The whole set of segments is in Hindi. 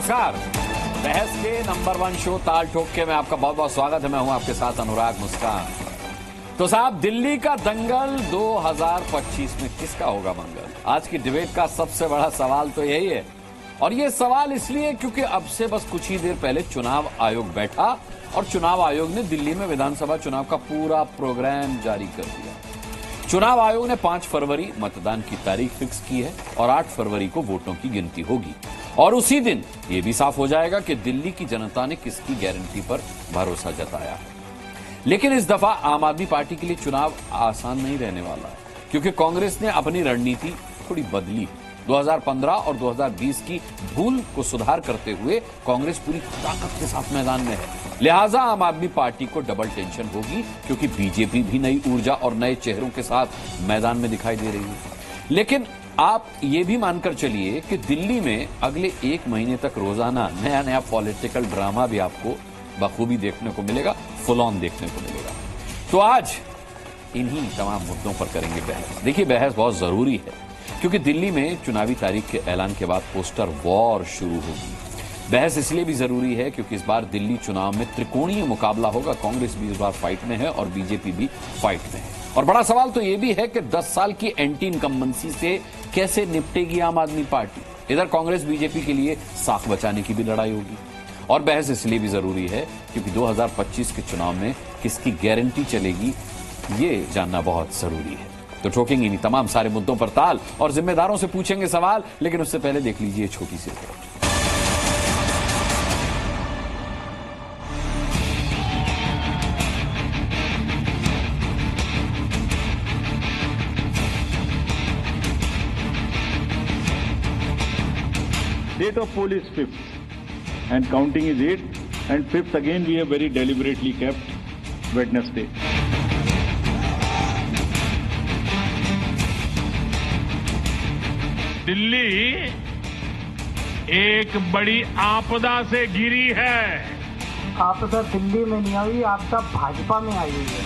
नमस्कार। बहस के नंबर 1 शो ताल ठोक के में आपका बहुत बहुत स्वागत है। मैं हूं आपके साथ अनुराग मुस्कान। तो साहब, दिल्ली का दंगल 2025 में किसका होगा मंगल? आज की डिबेट का सबसे बड़ा सवाल तो यही है, और ये सवाल इसलिए क्योंकि अब से बस कुछ ही देर पहले चुनाव आयोग बैठा और चुनाव आयोग ने दिल्ली में विधानसभा चुनाव का पूरा प्रोग्राम जारी कर दिया। चुनाव आयोग ने 5 फरवरी मतदान की तारीख फिक्स की है और 8 फरवरी को वोटों की गिनती होगी, और उसी दिन यह भी साफ हो जाएगा कि दिल्ली की जनता ने किसकी गारंटी पर भरोसा जताया है। लेकिन इस दफा आम आदमी पार्टी के लिए चुनाव आसान नहीं रहने वाला है, क्योंकि कांग्रेस ने अपनी रणनीति थोड़ी बदली। 2015 और 2020 की भूल को सुधार करते हुए कांग्रेस पूरी ताकत के साथ मैदान में है। लिहाजा आम आदमी पार्टी को डबल टेंशन होगी, क्योंकि बीजेपी भी नई ऊर्जा और नए चेहरों के साथ मैदान में दिखाई दे रही है। लेकिन आप ये भी मानकर चलिए कि दिल्ली में अगले 1 महीने तक रोजाना नया नया पॉलिटिकल ड्रामा भी आपको बखूबी देखने को मिलेगा, फुल ऑन देखने को मिलेगा। तो आज इन्हीं तमाम मुद्दों पर करेंगे बहस। देखिए, बहस बहुत जरूरी है, क्योंकि दिल्ली में चुनावी तारीख के ऐलान के बाद पोस्टर वॉर शुरू होगी। बहस इसलिए भी जरूरी है क्योंकि इस बार दिल्ली चुनाव में त्रिकोणीय मुकाबला होगा। कांग्रेस भी इस बार फाइट में है और बीजेपी भी फाइट में है। और बड़ा सवाल तो यह भी है कि 10 साल की एंटी इनकम्बेंसी से कैसे निपटेगी आम आदमी पार्टी। इधर कांग्रेस बीजेपी के लिए साख बचाने की भी लड़ाई होगी। और बहस इसलिए भी जरूरी है क्योंकि 2025 के चुनाव में किसकी गारंटी चलेगी, ये जानना बहुत जरूरी है। तो ठोकेंगे इन्हीं तमाम सारे मुद्दों पर ताल और जिम्मेदारों से पूछेंगे सवाल, लेकिन उससे पहले देख लीजिए छोटी सी report. Date of poll is 5th and counting is 8th, and 5th again we have very deliberately kept Wednesday. Delhi एक बड़ी आपदा से घिरी है। आपदा दिल्ली में नहीं आई, आपदा भाजपा में आई हुई है।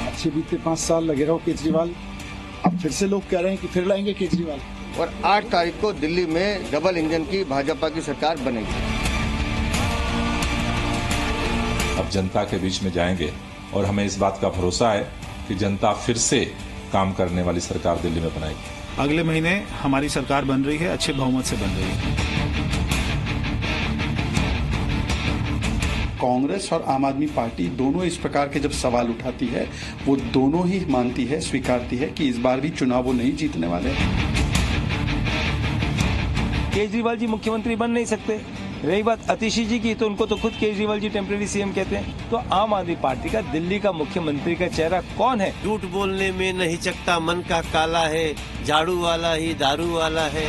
अच्छे बीते 5 साल लगे रहो केजरीवाल, अब फिर से लोग कह रहे हैं कि फिर लाएंगे केजरीवाल। और 8 तारीख को दिल्ली में डबल इंजन की भाजपा की सरकार बनेगी। अब जनता के बीच में जाएंगे और हमें इस बात का भरोसा है कि जनता फिर से काम करने वाली सरकार दिल्ली में बनाएगी। अगले महीने हमारी सरकार बन रही है, अच्छे बहुमत से बन रही है। कांग्रेस और आम आदमी पार्टी दोनों इस प्रकार के जब सवाल उठाती है, वो दोनों ही मानती है, स्वीकारती है कि इस बार भी चुनाव वो नहीं जीतने वाले। केजरीवाल जी मुख्यमंत्री बन नहीं सकते। रही बात आतिशी जी की, तो उनको तो खुद केजरीवाल जी टेम्परेरी सीएम कहते हैं। तो आम आदमी पार्टी का दिल्ली का मुख्यमंत्री का चेहरा कौन है? झूठ बोलने में नहीं चकता मन का काला है, झाड़ू वाला ही दारू वाला है।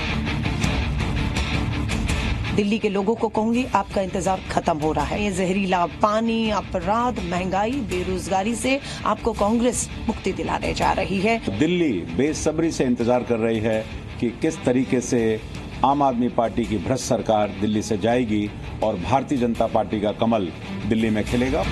दिल्ली के लोगों को कहूंगी, आपका इंतजार खत्म हो रहा है। ये जहरीला पानी, अपराध, महंगाई, बेरोजगारी से आपको कांग्रेस मुक्ति दिलाने जा रही है। दिल्ली बेसब्री से इंतजार कर रही है कि किस तरीके से आम आदमी पार्टी की भ्रष्ट सरकार दिल्ली से जाएगी और भारतीय जनता पार्टी का कमल दिल्ली में खिलेगा।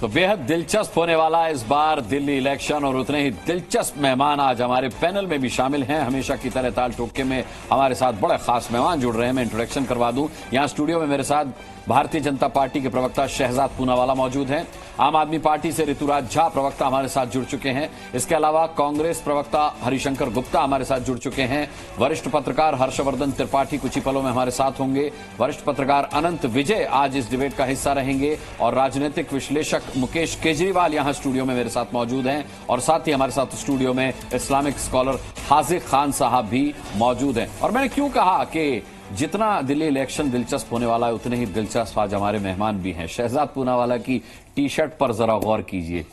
तो बेहद दिलचस्प होने वाला है इस बार दिल्ली इलेक्शन, और उतने ही दिलचस्प मेहमान आज हमारे पैनल में भी शामिल हैं। हमेशा की तरह ताल ठोके में हमारे साथ बड़े खास मेहमान जुड़ रहे हैं। मैं इंट्रोडक्शन करवा दूं, यहां स्टूडियो में मेरे साथ भारतीय जनता पार्टी के प्रवक्ता शहजाद पूनावाला मौजूद हैं। आम आदमी पार्टी से ऋतुराज झा प्रवक्ता हमारे साथ जुड़ चुके हैं। इसके अलावा कांग्रेस प्रवक्ता हरिशंकर गुप्ता हमारे साथ जुड़ चुके हैं। वरिष्ठ पत्रकार हर्षवर्धन त्रिपाठी कुछ ही पलों में हमारे साथ होंगे। वरिष्ठ पत्रकार अनंत विजय आज इस डिबेट का हिस्सा रहेंगे, और राजनीतिक विश्लेषक मुकेश केजरीवाल यहां स्टूडियो में मेरे साथ मौजूद हैं। और साथ ही हमारे साथ स्टूडियो में इस्लामिक स्कॉलर हाजिक खान साहब भी मौजूद हैं। और मैंने क्यों कहा कि जितना दिल्ली इलेक्शन दिलचस्प होने वाला है, उतने ही दिलचस्प आज हमारे मेहमान भी हैं। शहजाद पूनावाला की टी-शर्ट पर जरा गौर कीजिए।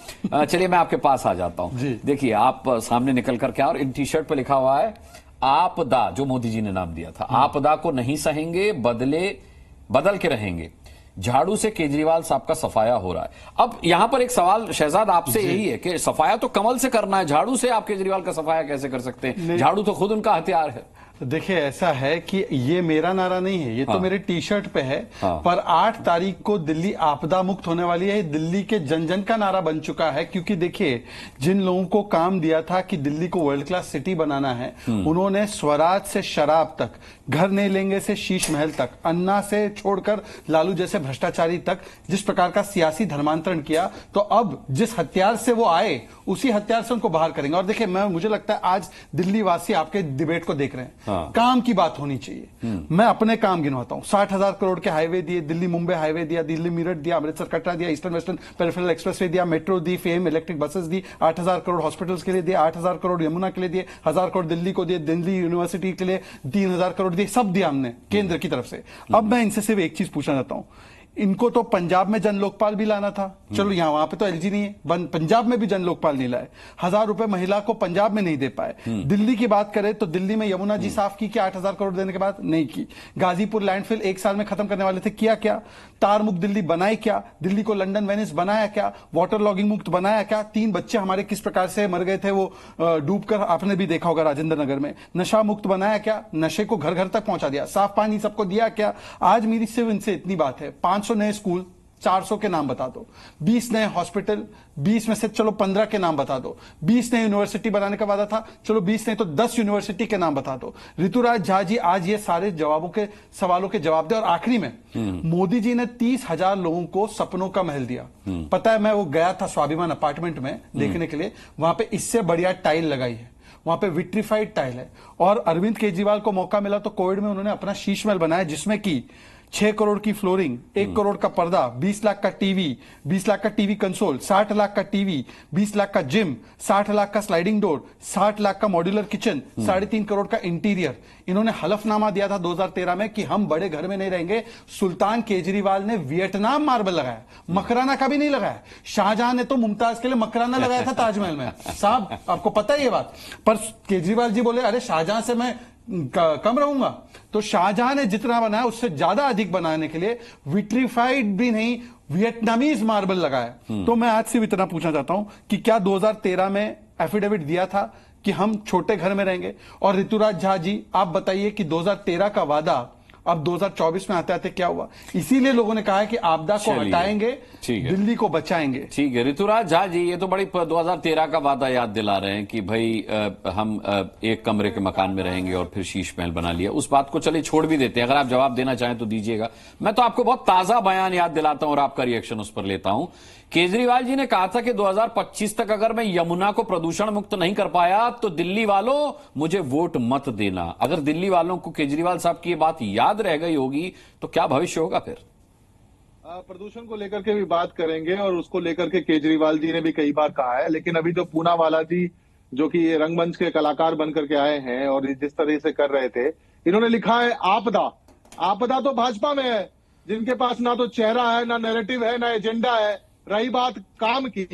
चलिए मैं आपके पास आ जाता हूं। देखिए, आप सामने निकल कर क्या, और इन टी-शर्ट पर लिखा हुआ है आपदा, जो मोदी जी ने नाम दिया था। आपदा को नहीं सहेंगे, बदल के रहेंगे। झाड़ू से केजरीवाल साहब का सफाया हो रहा है। अब यहां पर एक सवाल शहजाद आपसे यही है कि सफाया तो कमल से करना है, झाड़ू से आप केजरीवाल का सफाया कैसे कर सकते हैं? झाड़ू तो खुद उनका हथियार है। देखिए ऐसा है कि ये मेरा नारा नहीं है, ये तो मेरे टी शर्ट पे है। पर 8 तारीख को दिल्ली आपदा मुक्त होने वाली है। दिल्ली के जन जन का नारा बन चुका है, क्योंकि देखिए जिन लोगों को काम दिया था कि दिल्ली को वर्ल्ड क्लास सिटी बनाना है, उन्होंने स्वराज से शराब तक, घर नहीं लेंगे से शीश महल तक, अन्ना से छोड़कर लालू जैसे भ्रष्टाचारी तक जिस प्रकार का सियासी धर्मांतरण किया, तो अब जिस हथियार से वो आए उसी हथियार से उनको बाहर करेंगे। और देखिए मुझे लगता है आज दिल्ली वासी आपके डिबेट को देख रहे हैं। काम की बात होनी चाहिए। मैं अपने काम गिनवाता हूं। 60,000 करोड़ के हाईवे दिए, दिल्ली मुंबई हाईवे दिया, दिल्ली मेरठ दिया, अमृतसर कटरा दिया, ईस्टर्न वेस्टर्न पेरिफेरल एक्सप्रेसवे दिया, मेट्रो दी, फेम इलेक्ट्रिक बसेस दी, 8,000 करोड़ हॉस्पिटल्स के लिए दिए, 8,000 करोड़ यमुना के लिए दिए, 1,000 करोड़ दिल्ली को दिए, दिल्ली यूनिवर्सिटी के लिए 3,000 करोड़ दिए, सब दिया हमने केंद्र की तरफ से। अब मैं इनसे सिर्फ एक चीज पूछना चाहता हूं, इनको तो पंजाब में जन लोकपाल भी लाना था, चलो यहां वहां पे तो एलजी नहीं है, पंजाब में भी जन लोकपाल नहीं लाए, 1,000 रुपए महिला को पंजाब में नहीं दे पाए। दिल्ली की बात करें तो दिल्ली में यमुना जी साफ की क्या 8,000 करोड़ देने के बाद? नहीं की। गाजीपुर लैंडफिल 1 साल में खत्म करने वाले थे, किया क्या? तार मुक्त दिल्ली बनाई क्या? दिल्ली को लंदन वेनिस बनाया क्या? वाटर लॉगिंग मुक्त बनाया क्या? 3 बच्चे हमारे किस प्रकार से मर गए थे वो डूबकर, आपने भी देखा होगा राजेंद्र नगर में। नशा मुक्त बनाया क्या? नशे को घर घर तक पहुंचा दिया। साफ पानी सबको दिया क्या? आज मेरी सिर्फ इनसे इतनी बात है, 500 नए स्कूल, 400 के नाम बता दो, 20 नए हॉस्पिटल, 20 में से चलो 15 के नाम बता दो, 20 नए यूनिवर्सिटी बनाने का वादा था, चलो 20 नहीं तो 10 यूनिवर्सिटी के नाम बता दो। ऋतुराज झा जी आज ये सारे सवालों के जवाब दे। और आखिरी में मोदी जी ने 30,000 लोगों को सपनों का महल दिया। पता है, मैं वो गया था स्वाभिमान अपार्टमेंट में देखने के लिए, वहां पे इससे बढ़िया टाइल लगाई है, वहां पे विट्रीफाइड टाइल है। और अरविंद केजरीवाल को मौका मिला तो कोविड में उन्होंने अपना शीश महल बनाया, जिसमें की 6 करोड़ की फ्लोरिंग, 1 करोड़ का पर्दा, 20 लाख का टीवी, 20 लाख का टीवी कंसोल, 60 लाख का टीवी, 20 लाख का जिम, 60 लाख का स्लाइडिंग डोर, 60 लाख का मॉड्यूलर किचन, 3.5 करोड़ का इंटीरियर। इन्होंने हलफनामा दिया था 2013 में कि हम बड़े घर में नहीं रहेंगे। सुल्तान केजरीवाल ने वियतनाम मार्बल लगाया, मकराना का भी नहीं लगाया। शाहजहां ने तो मुमताज के लिए मकराना लगाया था ताजमहल में। साहब आपको पता है ये बात? पर केजरीवाल जी बोले अरे शाहजहां से मैं कम रहूंगा। तो शाहजहां ने जितना बनाया उससे ज्यादा अधिक बनाने के लिए विट्रीफाइड भी नहीं, वियतनामीज मार्बल लगाया। तो मैं आज सिर्फ इतना पूछना चाहता हूं कि क्या 2013 में एफिडेविट दिया था कि हम छोटे घर में रहेंगे? और ऋतुराज झा जी आप बताइए कि 2013 का वादा अब 2024 में आते आते क्या हुआ? इसीलिए लोगों ने कहा है कि आपदा को हटाएंगे, दिल्ली को बचाएंगे। ठीक है ऋतुराज झा जी, ये तो बड़ी 2013 का वादा याद दिला रहे हैं कि भाई हम 1 कमरे के मकान में रहेंगे और फिर शीश महल बना लिया। उस बात को चलिए छोड़ भी देते हैं, अगर आप जवाब देना चाहें तो दीजिएगा। मैं तो आपको बहुत ताजा बयान याद दिलाता हूं और आपका रिएक्शन उस पर लेता हूं। केजरीवाल जी ने कहा था कि 2025 तक अगर मैं यमुना को प्रदूषण मुक्त नहीं कर पाया तो दिल्ली वालों मुझे वोट मत देना। अगर दिल्ली वालों को केजरीवाल साहब की ये बात याद रह गई होगी तो क्या भविष्य होगा फिर? प्रदूषण को लेकर के भी बात करेंगे और उसको लेकर के केजरीवाल जी ने भी कई बार कहा है। लेकिन अभी जो पूनावाला जी जो कि रंगमंच के कलाकार बनकर के आए हैं और जिस तरह से कर रहे थे, इन्होंने लिखा है आपदा। आपदा तो भाजपा में है, जिनके पास ना तो चेहरा है, ना नैरेटिव है, ना एजेंडा है। रही बात काम की,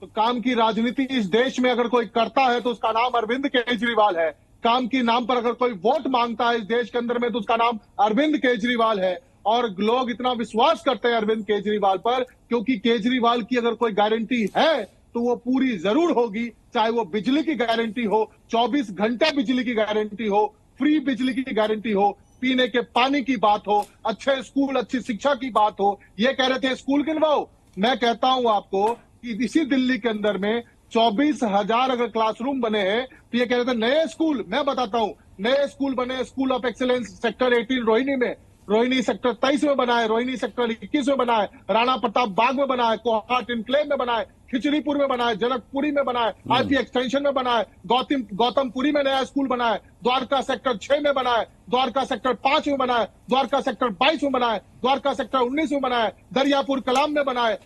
तो काम की राजनीति इस देश में अगर कोई करता है तो उसका नाम अरविंद केजरीवाल है। काम के नाम पर अगर कोई वोट मांगता है इस देश के अंदर में तो उसका नाम अरविंद केजरीवाल है। और लोग इतना विश्वास करते हैं अरविंद केजरीवाल पर क्योंकि केजरीवाल की अगर कोई गारंटी है तो वो पूरी जरूर होगी, चाहे वो बिजली की गारंटी हो, 24 घंटे बिजली की गारंटी हो, फ्री बिजली की गारंटी हो, पीने के पानी की बात हो, अच्छे स्कूल, अच्छी शिक्षा की बात हो। ये कह रहे थे स्कूल गिनवाओ, मैं कहता हूं आपको कि इसी दिल्ली के अंदर में 24,000 अगर क्लासरूम बने हैं तो ये कह रहे थे नए स्कूल। मैं बताता हूं, नए स्कूल बने, school of excellence sector 18 Rohini में, रोहिणी सेक्टर 23 में बना है, रोहिणी सेक्टर 21 में बना है, राणा प्रताप बाग में बना है, कोहाट इनक्लेव में बना है, खिचड़ीपुर में बना है, जनकपुरी में बना है, आईपी एक्सटेंशन में बना है, गौतमपुरी में नया स्कूल बना है, द्वारका सेक्टर 6 में बना है, द्वारका सेक्टर 5 में बना है, द्वारका सेक्टर 22 में बना है, द्वारका सेक्टर 19 में बना है, दरियापुर कलाम में बना है,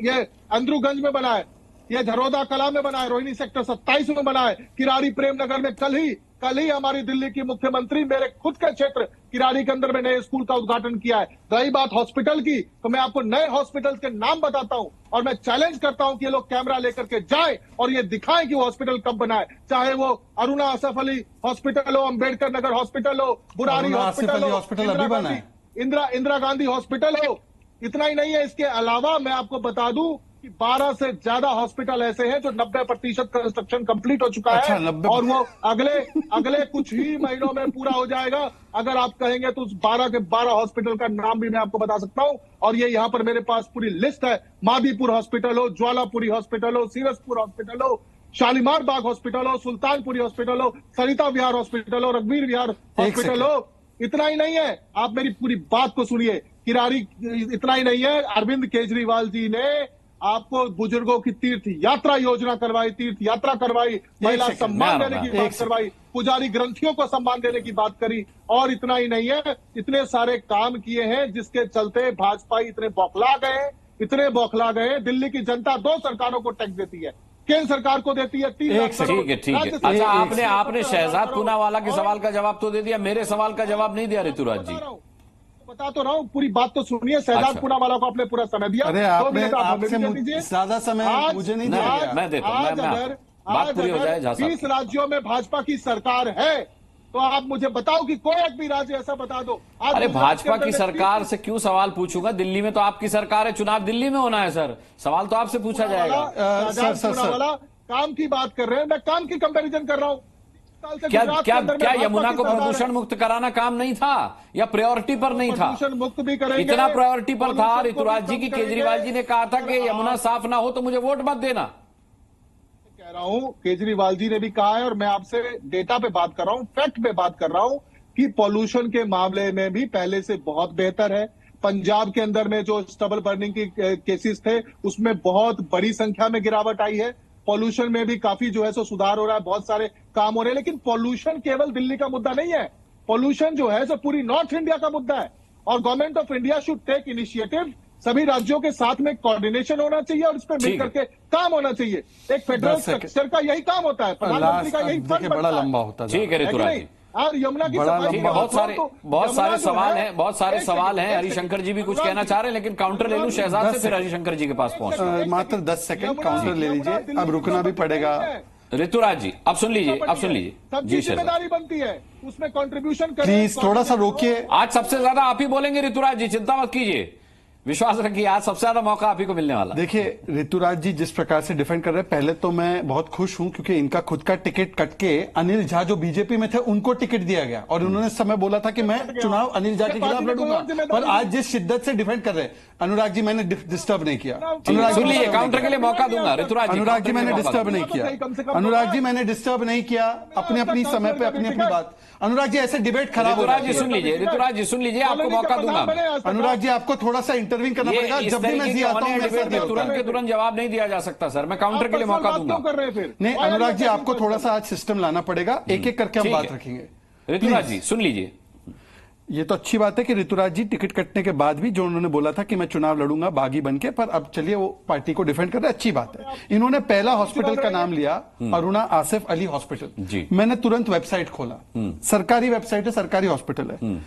ये अंदरूगंज में बना है, ये झरोदा कला में बना है, रोहिणी सेक्टर 27 में बना है, किराड़ी प्रेम नगर में कल ही हमारी दिल्ली की मुख्यमंत्री मेरे खुद के क्षेत्र किराड़ी के अंदर में नए स्कूल का उद्घाटन किया है। रही बात हॉस्पिटल की तो मैं आपको नए हॉस्पिटल के नाम बताता हूं और मैं चैलेंज करता हूं कि ये लोग कैमरा लेकर के जाएं और ये दिखाएं कि वो हॉस्पिटल कब बनाए, चाहे वो अरुणा असफ अली हॉस्पिटल हो, अंबेडकर नगर हॉस्पिटल हो, बुरारी हॉस्पिटल हो, इंदिरा गांधी हॉस्पिटल हो। इतना ही नहीं है, इसके अलावा मैं आपको बता दूं कि 12 से ज्यादा हॉस्पिटल ऐसे हैं जो 90% कंस्ट्रक्शन कंप्लीट हो चुका अच्छा, है 90 और वो अगले कुछ ही महीनों में पूरा हो जाएगा। अगर आप कहेंगे तो उस 12 के 12 हॉस्पिटल का नाम भी मैं आपको बता सकता हूं, और ये यहाँ पर मेरे पास पूरी लिस्ट है। मादीपुर हॉस्पिटल हो, ज्वालापुरी हॉस्पिटल हो, सीरसपुर हॉस्पिटल हो, शालीमार बाग हॉस्पिटल हो, सुल्तानपुरी हॉस्पिटल हो, सरिता विहार हॉस्पिटल हो, रघुवीर विहार हॉस्पिटल हो। इतना ही नहीं है, आप मेरी पूरी बात को सुनिए, किरारी इतना ही नहीं है, अरविंद केजरीवाल जी ने आपको बुजुर्गों की तीर्थ यात्रा योजना करवाई, तीर्थ यात्रा करवाई, महिला सम्मान देने की बात करवाई, पुजारी ग्रंथियों को सम्मान देने की बात करी, और इतना ही नहीं है, इतने सारे काम किए हैं जिसके चलते भाजपा इतने बौखला गए। दिल्ली की जनता 2 सरकारों को टैक्स देती है, केंद्र सरकार को देती है 3 लाख करोड़। ठीक है। अच्छा, आपने शहजाद पूनावाला के सवाल का जवाब तो दे दिया, मेरे सवाल का जवाब नहीं दिया ऋतुराज जी। बता तो रहा हूं, पूरी बात तो सुनिए। शहजाद पूनावाला को आपने पूरा समय दिया। अरे आपने ज्यादा समय मुझे नहीं दिया। मैं देता हूं, बात पूरी हो जाए। 20 राज्यों में भाजपा की सरकार है, तो आप मुझे बताओ कि कोई एक भी राज्य ऐसा बता दो। अरे भाजपा की सरकार से क्यों सवाल पूछूंगा? दिल्ली में तो आपकी सरकार है, चुनाव दिल्ली में होना है सर, सवाल तो आपसे पूछा जाएगा। सर काम की बात कर रहे हैं, मैं काम की कंपैरिजन कर रहा हूं। क्या यमुना को प्रदूषण मुक्त कराना काम नहीं था, या प्रायोरिटी पर नहीं था? प्रदूषण मुक्त भी करेंगे, इतना प्रायोरिटी पर था ऋतुराज जी की केजरीवाल जी ने कहा था कि यमुना साफ ना हो तो मुझे वोट मत देना। कह रहा हूं, केजरीवाल जी ने भी कहा है, और मैं आपसे डेटा पे बात कर रहा हूं, फैक्ट पे बात कर रहा हूं कि पॉल्यूशन के मामले में भी पहले से बहुत बेहतर है। पंजाब के अंदर में जो स्टबल बर्निंग की केसेस थे उसमें बहुत बड़ी संख्या में गिरावट आई है। पॉल्यूशन में भी काफी जो है सो सुधार हो रहा है, बहुत सारे काम हो रहे हैं। लेकिन पॉल्यूशन केवल दिल्ली का मुद्दा नहीं है, पॉल्यूशन जो है सो पूरी नॉर्थ इंडिया का मुद्दा है, और government of India should take initiative. सभी राज्यों के साथ में कोऑर्डिनेशन होना चाहिए और इस पर मिलकर के काम होना चाहिए। एक फेडरल स्ट्रक्चर का यही काम होता है, प्रधानमंत्री का यही फर्ज बड़ा लंबा होता है। ठीक है ऋतुराज जी, और यमुना की बहुत सारे सवाल हैं। हरिशंकर जी भी कुछ कहना चाह रहे हैं, लेकिन काउंटर ले लूं शहजाद से, फिर हरिशंकर जी के पास पहुंच। मात्र 10 सेकंड काउंटर ले लीजिए, अब रुकना भी पड़ेगा। ऋतुराज जी अब सुन लीजिए सबकी जिम्मेदारी बनती है, उसमें कंट्रीब्यूशन करें। प्लीज थोड़ा सा रोकिए। आज सबसे ज्यादा आप ही बोलेंगे ऋतुराज जी, चिंता मत कीजिए, विश्वास रखिए, आज सबसे ज्यादा मौका आप ही को मिलने वाला। देखिए ऋतुराज जी जिस प्रकार से डिफेंड कर रहे हैं, पहले तो मैं बहुत खुश हूं क्योंकि इनका खुद का टिकट कट के अनिल झा जो बीजेपी में थे उनको टिकट दिया गया, और उन्होंने समय बोला था कि मैं चुनाव अनिल झा के खिलाफ लड़ूंगा, पर आज जिस शिद्दत से डिफेंड कर रहे हैं, अनुराग जी मैंने डिस्टर्ब नहीं किया। सुन लीजिए, काउंटर के लिए मौका दूंगा ऋतुराज जी। अनुराग जी मैंने डिस्टर्ब नहीं किया, अनुराग जी मैंने डिस्टर्ब नहीं किया, अपनी अपनी समय पे अपनी अपनी बात। अनुराग जी ऐसे डिबेट खराब हो रहा है। ऋतुराज जी सुन लीजिए, आपको मौका दूंगा। अनुराग जी आपको थोड़ा सा इंटरव्यू करना पड़ेगा, जब भी मैं तुरंत जवाब नहीं दिया जा सकता सर, मैं काउंटर के लिए मौका दूंगा। नहीं अनुराग जी आपको थोड़ा सा आज सिस्टम लाना पड़ेगा, एक एक करके हम बात रखेंगे। ऋतुराज जी सुन लीजिए, ये तो अच्छी बात है कि ऋतुराज जी टिकट कटने के बाद भी जो उन्होंने बोला था कि मैं चुनाव लड़ूंगा बागी बनके, पर अब चलिए वो पार्टी को डिफेंड कर रहे हैं, अच्छी बात है। इन्होंने पहला हॉस्पिटल का नाम लिया अरुणा आसिफ अली हॉस्पिटल, मैंने तुरंत वेबसाइट खोला, सरकारी वेबसाइट है, सरकारी हॉस्पिटल है।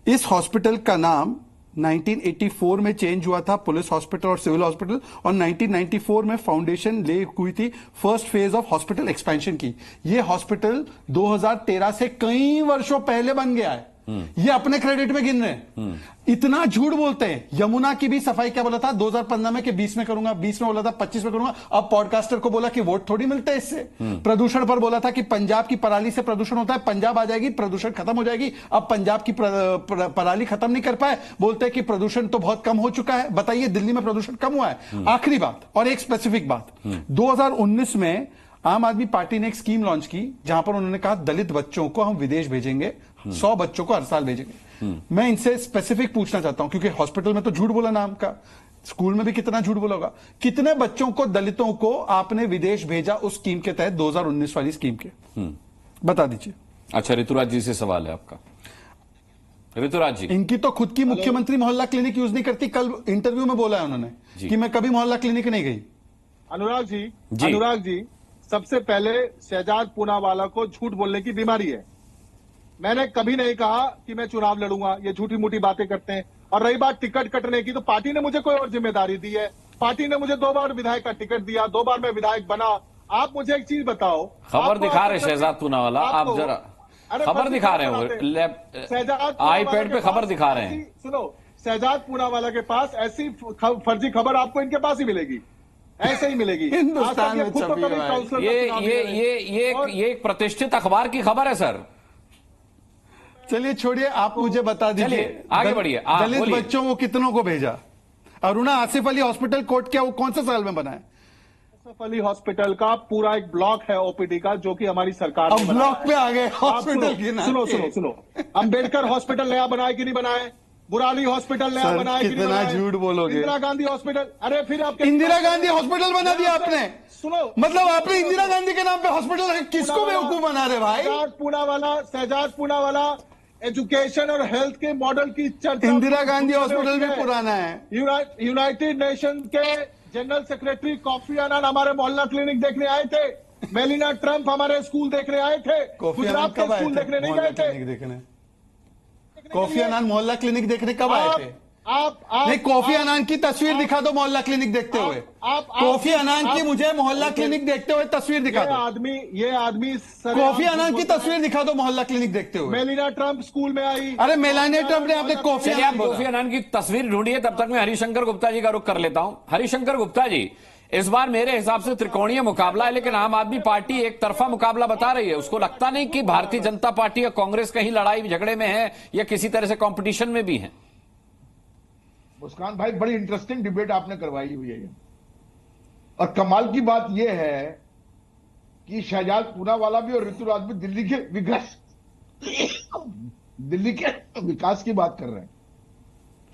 इस हॉस्पिटल का नाम 1984 में चेंज हुआ था, पुलिस हॉस्पिटल और सिविल हॉस्पिटल, और 1994 में फाउंडेशन ले हुई थी first phase of hospital expansion की। ये हॉस्पिटल 2013 से कई वर्षों पहले बन गया है, ये अपने क्रेडिट में गिन रहे हैं। इतना झूठ बोलते हैं। यमुना की भी सफाई क्या बोला था 2015 में कि 20 में करूंगा, 20 में बोला था 25 में करूंगा, अब पॉडकास्टर को बोला कि वोट थोड़ी मिलते हैं इससे। प्रदूषण पर बोला था कि पंजाब की पराली से प्रदूषण होता है, पंजाब आ जाएगी प्रदूषण खत्म हो जाएगी, अब पंजाब की पराली खत्म नहीं कर पाए, बोलते हैं कि प्रदूषण तो बहुत कम हो चुका है। बताइए दिल्ली में प्रदूषण कम हुआ है? आखिरी बात और एक स्पेसिफिक बात, 2019 में आम आदमी पार्टी ने एक स्कीम लॉन्च की जहां पर उन्होंने कहा दलित बच्चों को हम विदेश भेजेंगे, 100 बच्चों को हर साल भेजेंगे। मैं इनसे स्पेसिफिक पूछना चाहता हूं, क्योंकि हॉस्पिटल में तो झूठ बोला नाम का, स्कूल में भी कितना झूठ बोला होगा, कितने बच्चों को दलितों को आपने विदेश भेजा उस स्कीम के तहत, 2019 वाली स्कीम के? बता दीजिए। अच्छा ऋतुराज जी से सवाल है आपका। ऋतुराज जी, इनकी तो खुद की मुख्यमंत्री मोहल्ला क्लिनिक यूज नहीं करती, कल इंटरव्यू में बोला है उन्होंने कि मैं कभी मोहल्ला क्लिनिक नहीं गई। अनुराग जी सबसे पहले शहजाद पूनावाला को झूठ बोलने की बीमारी है। मैंने कभी नहीं कहा कि मैं चुनाव लड़ूंगा, ये झूठी मूठी बातें करते हैं। और रही बात टिकट कटने की, तो पार्टी ने मुझे कोई और जिम्मेदारी दी है, पार्टी ने मुझे 2 बार विधायक का टिकट दिया, 2 बार मैं विधायक बना। आप मुझे एक चीज बताओ, खबर दिखा रहे शहजाद पूनावाला, आप जरा खबर दिखा रहे हो, आईपैड पे खबर दिखा रहे हैं। सुनो, शहजाद पूनावाला के पास ऐसी फर्जी खबर आपको इनके पास ही मिलेगी। ऐसे ही मिलेगी। हिंदुस्तान में खुद तो छपी कभी है काउंसलर ये एक प्रतिष्ठित अखबार की खबर है सर। चलिए छोड़िए, आप मुझे बता दीजिए आगे बढ़िए। दलित बच्चों को कितनों को भेजा? अरुणा आसिफ अली हॉस्पिटल कोर्ट क्या वो कौन से साल में बना है? आसिफ अली हॉस्पिटल का पूरा एक ब्लॉक है ओपीडी का, जो कि हमारी सरकार ने अब ब्लॉक पे आ गए हॉस्पिटल की ना। सुनो अंबेडकर हॉस्पिटल नया बनाए कि नहीं बनाए? बुराली हॉस्पिटल नया बनाया कि नहीं बनाया? कितना झूठ बोलोगे। इंदिरा गांधी हॉस्पिटल, अरे फिर आप इंदिरा गांधी हॉस्पिटल बना दिया आपने? सुनो, मतलब आपने इंदिरा गांधी के नाम पे हॉस्पिटल, किसको बेवकूफ बना रहे भाई? शहजाद पूनावाला एजुकेशन और हेल्थ के मॉडल की चर्चा। इंदिरा गांधी हॉस्पिटल भी पुराना है। यूनाइटेड नेशन के जनरल सेक्रेटरी कॉफी अनान हमारे मोहल्ला क्लिनिक देखने आए थे। मेलिना ट्रंप हमारे स्कूल देखने आए थे। गुजरात के स्कूल देखने नहीं गए थे। कॉफी अनान मोहल्ला क्लिनिक देखने कब आए थे? नहीं, कॉफी अनान की तस्वीर दिखा दो मोहल्ला क्लिनिक देखते हुए। कॉफी अनान की मुझे मोहल्ला क्लिनिक देखते हुए तस्वीर दिखा दो। ये आदमी कॉफी अनान की तस्वीर दिखा दो मोहल्ला क्लिनिक देखते हुए। मेलिना ट्रंप स्कूल में आई। अरे मेलानिया ट्रंप ने आपने कॉफी अनान की तस्वीर ढूंढिए, तब तक मैं हरिशंकर गुप्ता जी का रुख कर लेता हूं। हरिशंकर गुप्ता जी, इस बार मेरे हिसाब से त्रिकोणीय मुकाबला है, लेकिन आम आदमी पार्टी एक तरफा मुकाबला बता रही है। उसको लगता नहीं कि भारतीय जनता पार्टी और कांग्रेस कहीं लड़ाई झगड़े में है या किसी तरह से कंपटीशन में भी है? मुस्कान भाई, बड़ी इंटरेस्टिंग डिबेट आपने करवाई हुई है। और कमाल की बात यह है कि शहजाद पूनावाला भी और ऋतुराज भी दिल्ली के विकास की बात कर रहे हैं।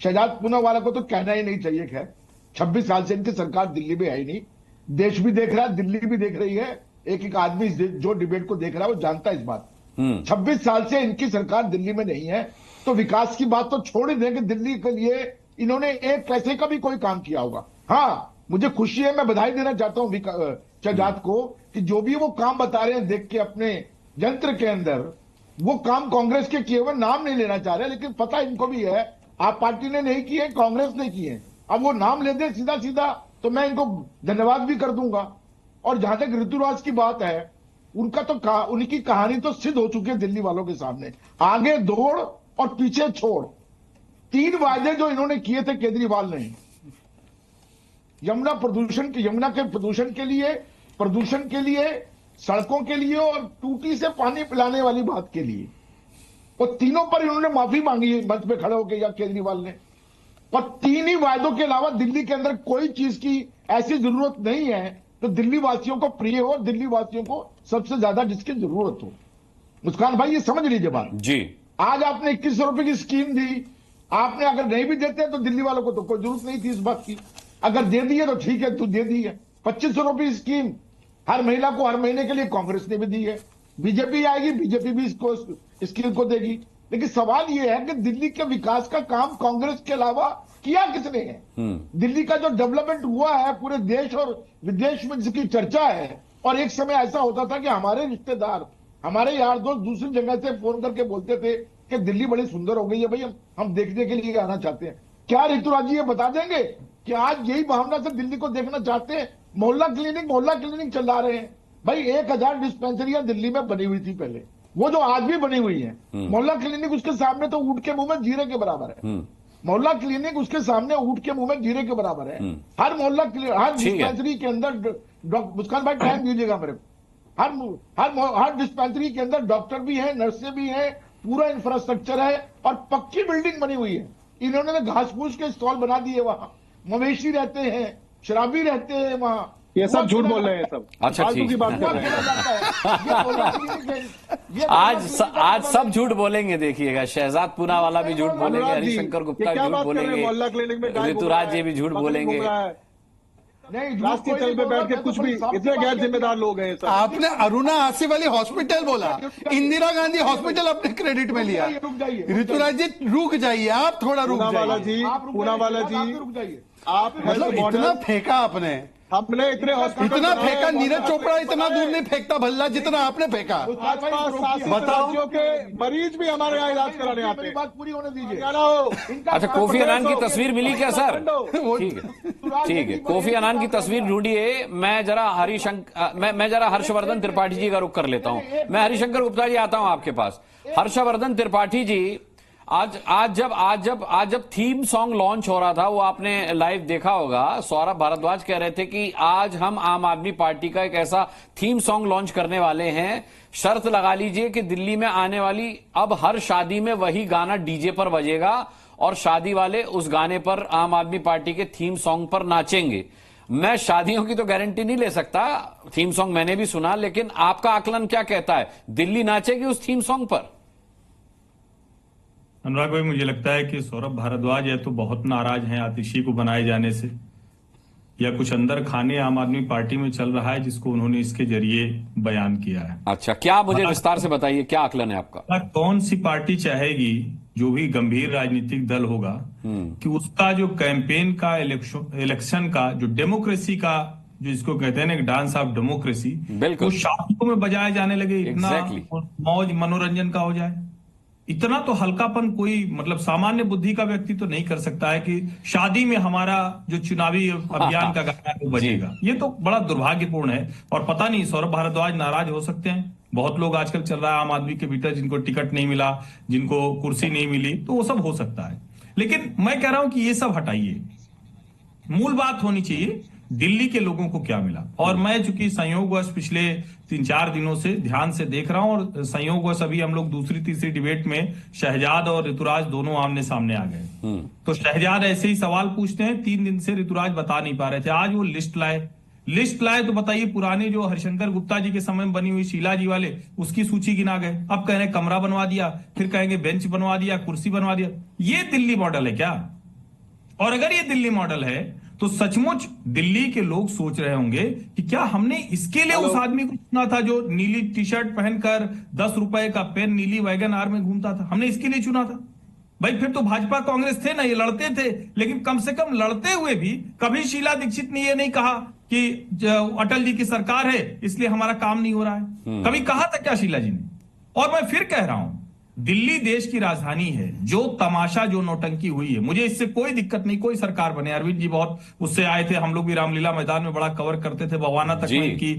शहजाद पूनावाला को तो कहना ही नहीं चाहिए। खैर, 26 साल से इनकी सरकार दिल्ली में है ही नहीं। देश भी देख रहा है, दिल्ली भी देख रही है। एक आदमी जो डिबेट को देख रहा है वो जानता है इस बात। 26 साल से इनकी सरकार दिल्ली में नहीं है, तो विकास की बात तो छोड़ ही दें कि दिल्ली के लिए इन्होंने एक पैसे का भी कोई काम किया होगा। हाँ, मुझे खुशी है, मैं बधाई देना चाहता हूं शहजाद को कि जो भी वो काम बता रहे हैं देख के अपने यंत्र के अंदर, वो काम कांग्रेस के किए हुए, नाम नहीं लेना चाह रहे, लेकिन पता इनको भी है आप पार्टी ने नहीं किए, कांग्रेस ने किए। अब वो नाम ले दे सीधा सीधा तो मैं इनको धन्यवाद भी कर दूंगा। और जहां तक ऋतुराज की बात है, उनकी कहानी तो सिद्ध हो चुकी है दिल्ली वालों के सामने। आगे दौड़ और पीछे छोड़, 3 वायदे जो इन्होंने किए थे केजरीवाल ने, यमुना के प्रदूषण के लिए, सड़कों के लिए और टूटी से पानी पिलाने वाली बात के लिए, वो तीनों पर इन्होंने माफी मांगी है मंच पे खड़े होकर या केजरीवाल ने। और 3 ही वायदों के अलावा दिल्ली के अंदर कोई चीज की ऐसी जरूरत नहीं है तो दिल्ली वासियों को प्रिय हो, दिल्ली वासियों को सबसे ज्यादा जिसकी जरूरत हो। मुस्कान भाई, ये समझ लीजिए बात जी। आज आपने 2100 रुपए की स्कीम दी, आपने अगर नहीं भी देते तो दिल्ली वालों को तो कोई जरूरत नहीं थी इस बात की। अगर दे दी है तो ठीक है, तू दे दी है। 2500 रुपए की स्कीम हर महिला को हर महीने के लिए कांग्रेस ने भी दी है। बीजेपी आएगी, बीजेपी भी इसको स्कीम को देगी। लेकिन सवाल यह है कि दिल्ली के विकास का काम कांग्रेस के अलावा किया किसने है? दिल्ली का जो डेवलपमेंट हुआ है पूरे देश और विदेश में जिसकी चर्चा है, और एक समय ऐसा होता था कि हमारे रिश्तेदार, हमारे यार दोस्त दूसरी जगह से फोन करके बोलते थे कि दिल्ली बड़ी सुंदर हो गई है भाई, हम देखने के लिए आना चाहते हैं। क्या ऋतुराज जी ये बता देंगे कि आज यही भावना से दिल्ली को देखना चाहते हैं? मोहल्ला क्लिनिक चला रहे हैं भाई। 1000 डिस्पेंसरियां दिल्ली में बनी हुई थी पहले, वो जो आज भी बनी हुई है। मोहल्ला क्लिनिक उसके सामने तो ऊंट के मुंह में जीरे के बराबर है। मोहल्ला क्लिनिक उसके सामने ऊंट के मुंह में जीरे के बराबर है। हर हर डिस्पेंसरी के अंदर मुस्कान भाई टाइम दीजिएगा मेरे को, हर डिस्पेंसरी के अंदर डॉक्टर भी है, नर्सें भी हैं, पूरा इंफ्रास्ट्रक्चर है और पक्की बिल्डिंग बनी हुई है। इन्होंने घास फूस के स्टॉल बना दिए, वहां मवेशी रहते हैं, शराबी रहते हैं वहां। ये सब झूठ बोल रहे हैं सब। अच्छा, ठीक की बात कर रहे हैं। आज सब झूठ बोलेंगे, देखिएगा। शहजाद पूनावाला भी झूठ बोलेंगे, हरिशंकर गुप्ता झूठ बोलेंगे, ऋतुराज जी भी झूठ बोलेंगे। नहीं, राष्ट्रीय तल पे बैठ के कुछ भी इतने गैर जिम्मेदार लोग हैं। आपने अरुणा आसिफ अली हॉस्पिटल बोला, इंदिरा गांधी हॉस्पिटल अपने क्रेडिट में लिया। ऋतुराज जी रुक जाइए, आप थोड़ा रुक जाइए। पूनावाला जी आप मतलब इतना फेंका आपने, हमने इतना फेंका। नीरज चोपड़ा इतना दूर नहीं फेंकता भल्ला जितना आपने फेंका। बताओ के मरीज भी हमारे यहाँ इलाज कराने आते हैं। बात पूरी होने दीजिए। अच्छा, कोफी अनान की तस्वीर मिली क्या सर? ठीक है, कोफी अनान की तस्वीर ढूंढिए। मैं जरा हर्षवर्धन त्रिपाठी जी का रुख कर लेता हूं। मैं हरिशंकर गुप्ता जी आता हूं आपके पास। हर्षवर्धन त्रिपाठी जी, आज जब थीम सॉन्ग लॉन्च हो रहा था, वो आपने लाइव देखा होगा, सौरभ भारद्वाज कह रहे थे कि आज हम आम आदमी पार्टी का एक ऐसा थीम सॉन्ग लॉन्च करने वाले हैं, शर्त लगा लीजिए कि दिल्ली में आने वाली अब हर शादी में वही गाना डीजे पर बजेगा और शादी वाले उस गाने पर आम आदमी पार्टी के थीम सॉन्ग पर नाचेंगे। मैं शादियों की तो गारंटी नहीं ले सकता, थीम सॉन्ग मैंने भी सुना, लेकिन आपका आकलन क्या कहता है, दिल्ली नाचेगी उस थीम सॉन्ग पर? अनुराग भाई, मुझे लगता है कि सौरभ भारद्वाज या तो बहुत नाराज हैं आतिशी को बनाए जाने से, या कुछ अंदर खाने आम आदमी पार्टी में चल रहा है जिसको उन्होंने इसके जरिए बयान किया है। अच्छा, क्या मुझे विस्तार से बताइए, क्या आकलन है आपका? कौन सी पार्टी चाहेगी, जो भी गंभीर राजनीतिक दल होगा, कि उसका जो कैंपेन का इलेक्शन का जो डेमोक्रेसी का जो इसको कहते हैं ना, डांस ऑफ डेमोक्रेसी, वो शादियों में बजाए जाने लगे, इतना मौज मनोरंजन का हो जाए। इतना तो हल्कापन कोई मतलब सामान्य बुद्धि का व्यक्ति तो नहीं कर सकता है कि शादी में हमारा जो चुनावी अभियान का गाना वो बजेगा। ये तो बड़ा दुर्भाग्यपूर्ण है। और पता नहीं, सौरभ भारद्वाज नाराज हो सकते हैं। बहुत लोग आजकल चल रहा है आम आदमी के भीतर, जिनको टिकट नहीं मिला, जिनको कुर्सी नहीं मिली, तो वो सब हो सकता है। लेकिन मैं कह रहा हूं कि ये सब हटाइए, मूल बात होनी चाहिए दिल्ली के लोगों को क्या मिला। और मैं चूंकि संयोगवश पिछले 3-4 दिनों से ध्यान से देख रहा हूं, और संयोगवश अभी हम लोग दूसरी तीसरी डिबेट में शहजाद और ऋतुराज दोनों आमने सामने आ गए। तो शहजाद ऐसे ही सवाल पूछते हैं, 3 दिन से ऋतुराज बता नहीं पा रहे थे, आज वो लिस्ट लाए तो बताइए, पुराने जो हरिशंकर गुप्ता जी के समय में बनी हुई शीला जी वाले, उसकी सूची गिना गए। अब कह रहे हैं कमरा बनवा दिया, फिर कहेंगे बेंच बनवा दिया, कुर्सी बनवा दिया। ये दिल्ली मॉडल है क्या? और अगर ये दिल्ली मॉडल है तो सचमुच दिल्ली के लोग सोच रहे होंगे कि क्या हमने इसके लिए उस आदमी को चुना था जो नीली टी शर्ट पहनकर 10 रुपए का पेन नीली वैगन आर में घूमता था? हमने इसके लिए चुना था? भाई फिर तो भाजपा कांग्रेस थे ना, ये लड़ते थे, लेकिन कम से कम लड़ते हुए भी कभी शीला दीक्षित ने ये नहीं कहा कि अटल जी की सरकार है इसलिए हमारा काम नहीं हो रहा है। कभी कहा था क्या शीला जी ने? और मैं फिर कह रहा हूं, दिल्ली देश की राजधानी है। जो तमाशा, जो नौटंकी हुई है, मुझे इससे कोई दिक्कत नहीं, कोई सरकार बने। अरविंद जी बहुत उससे आए थे, हम लोग भी रामलीला मैदान में बड़ा कवर करते थे, बवाना तक में की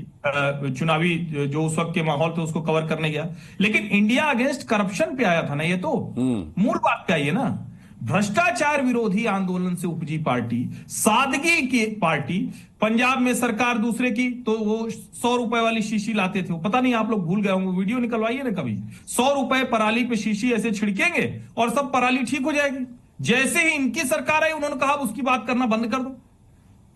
चुनावी जो उस वक्त के माहौल थे उसको कवर करने गया। लेकिन इंडिया अगेंस्ट करप्शन पे आया था ना, ये तो मूल बात पे आई है ना। भ्रष्टाचार विरोधी आंदोलन से उपजी पार्टी, सादगी की पार्टी। पंजाब में सरकार दूसरे की, तो वो 100 रुपए वाली शीशी लाते थे, पता नहीं आप लोग भूल गए होंगे, वीडियो निकलवाइए ना कभी। 100 रुपए पराली पे शीशी ऐसे छिड़केंगे और सब पराली ठीक हो जाएगी। जैसे ही इनकी सरकार आई, उन्होंने कहा उसकी बात करना बंद कर दो।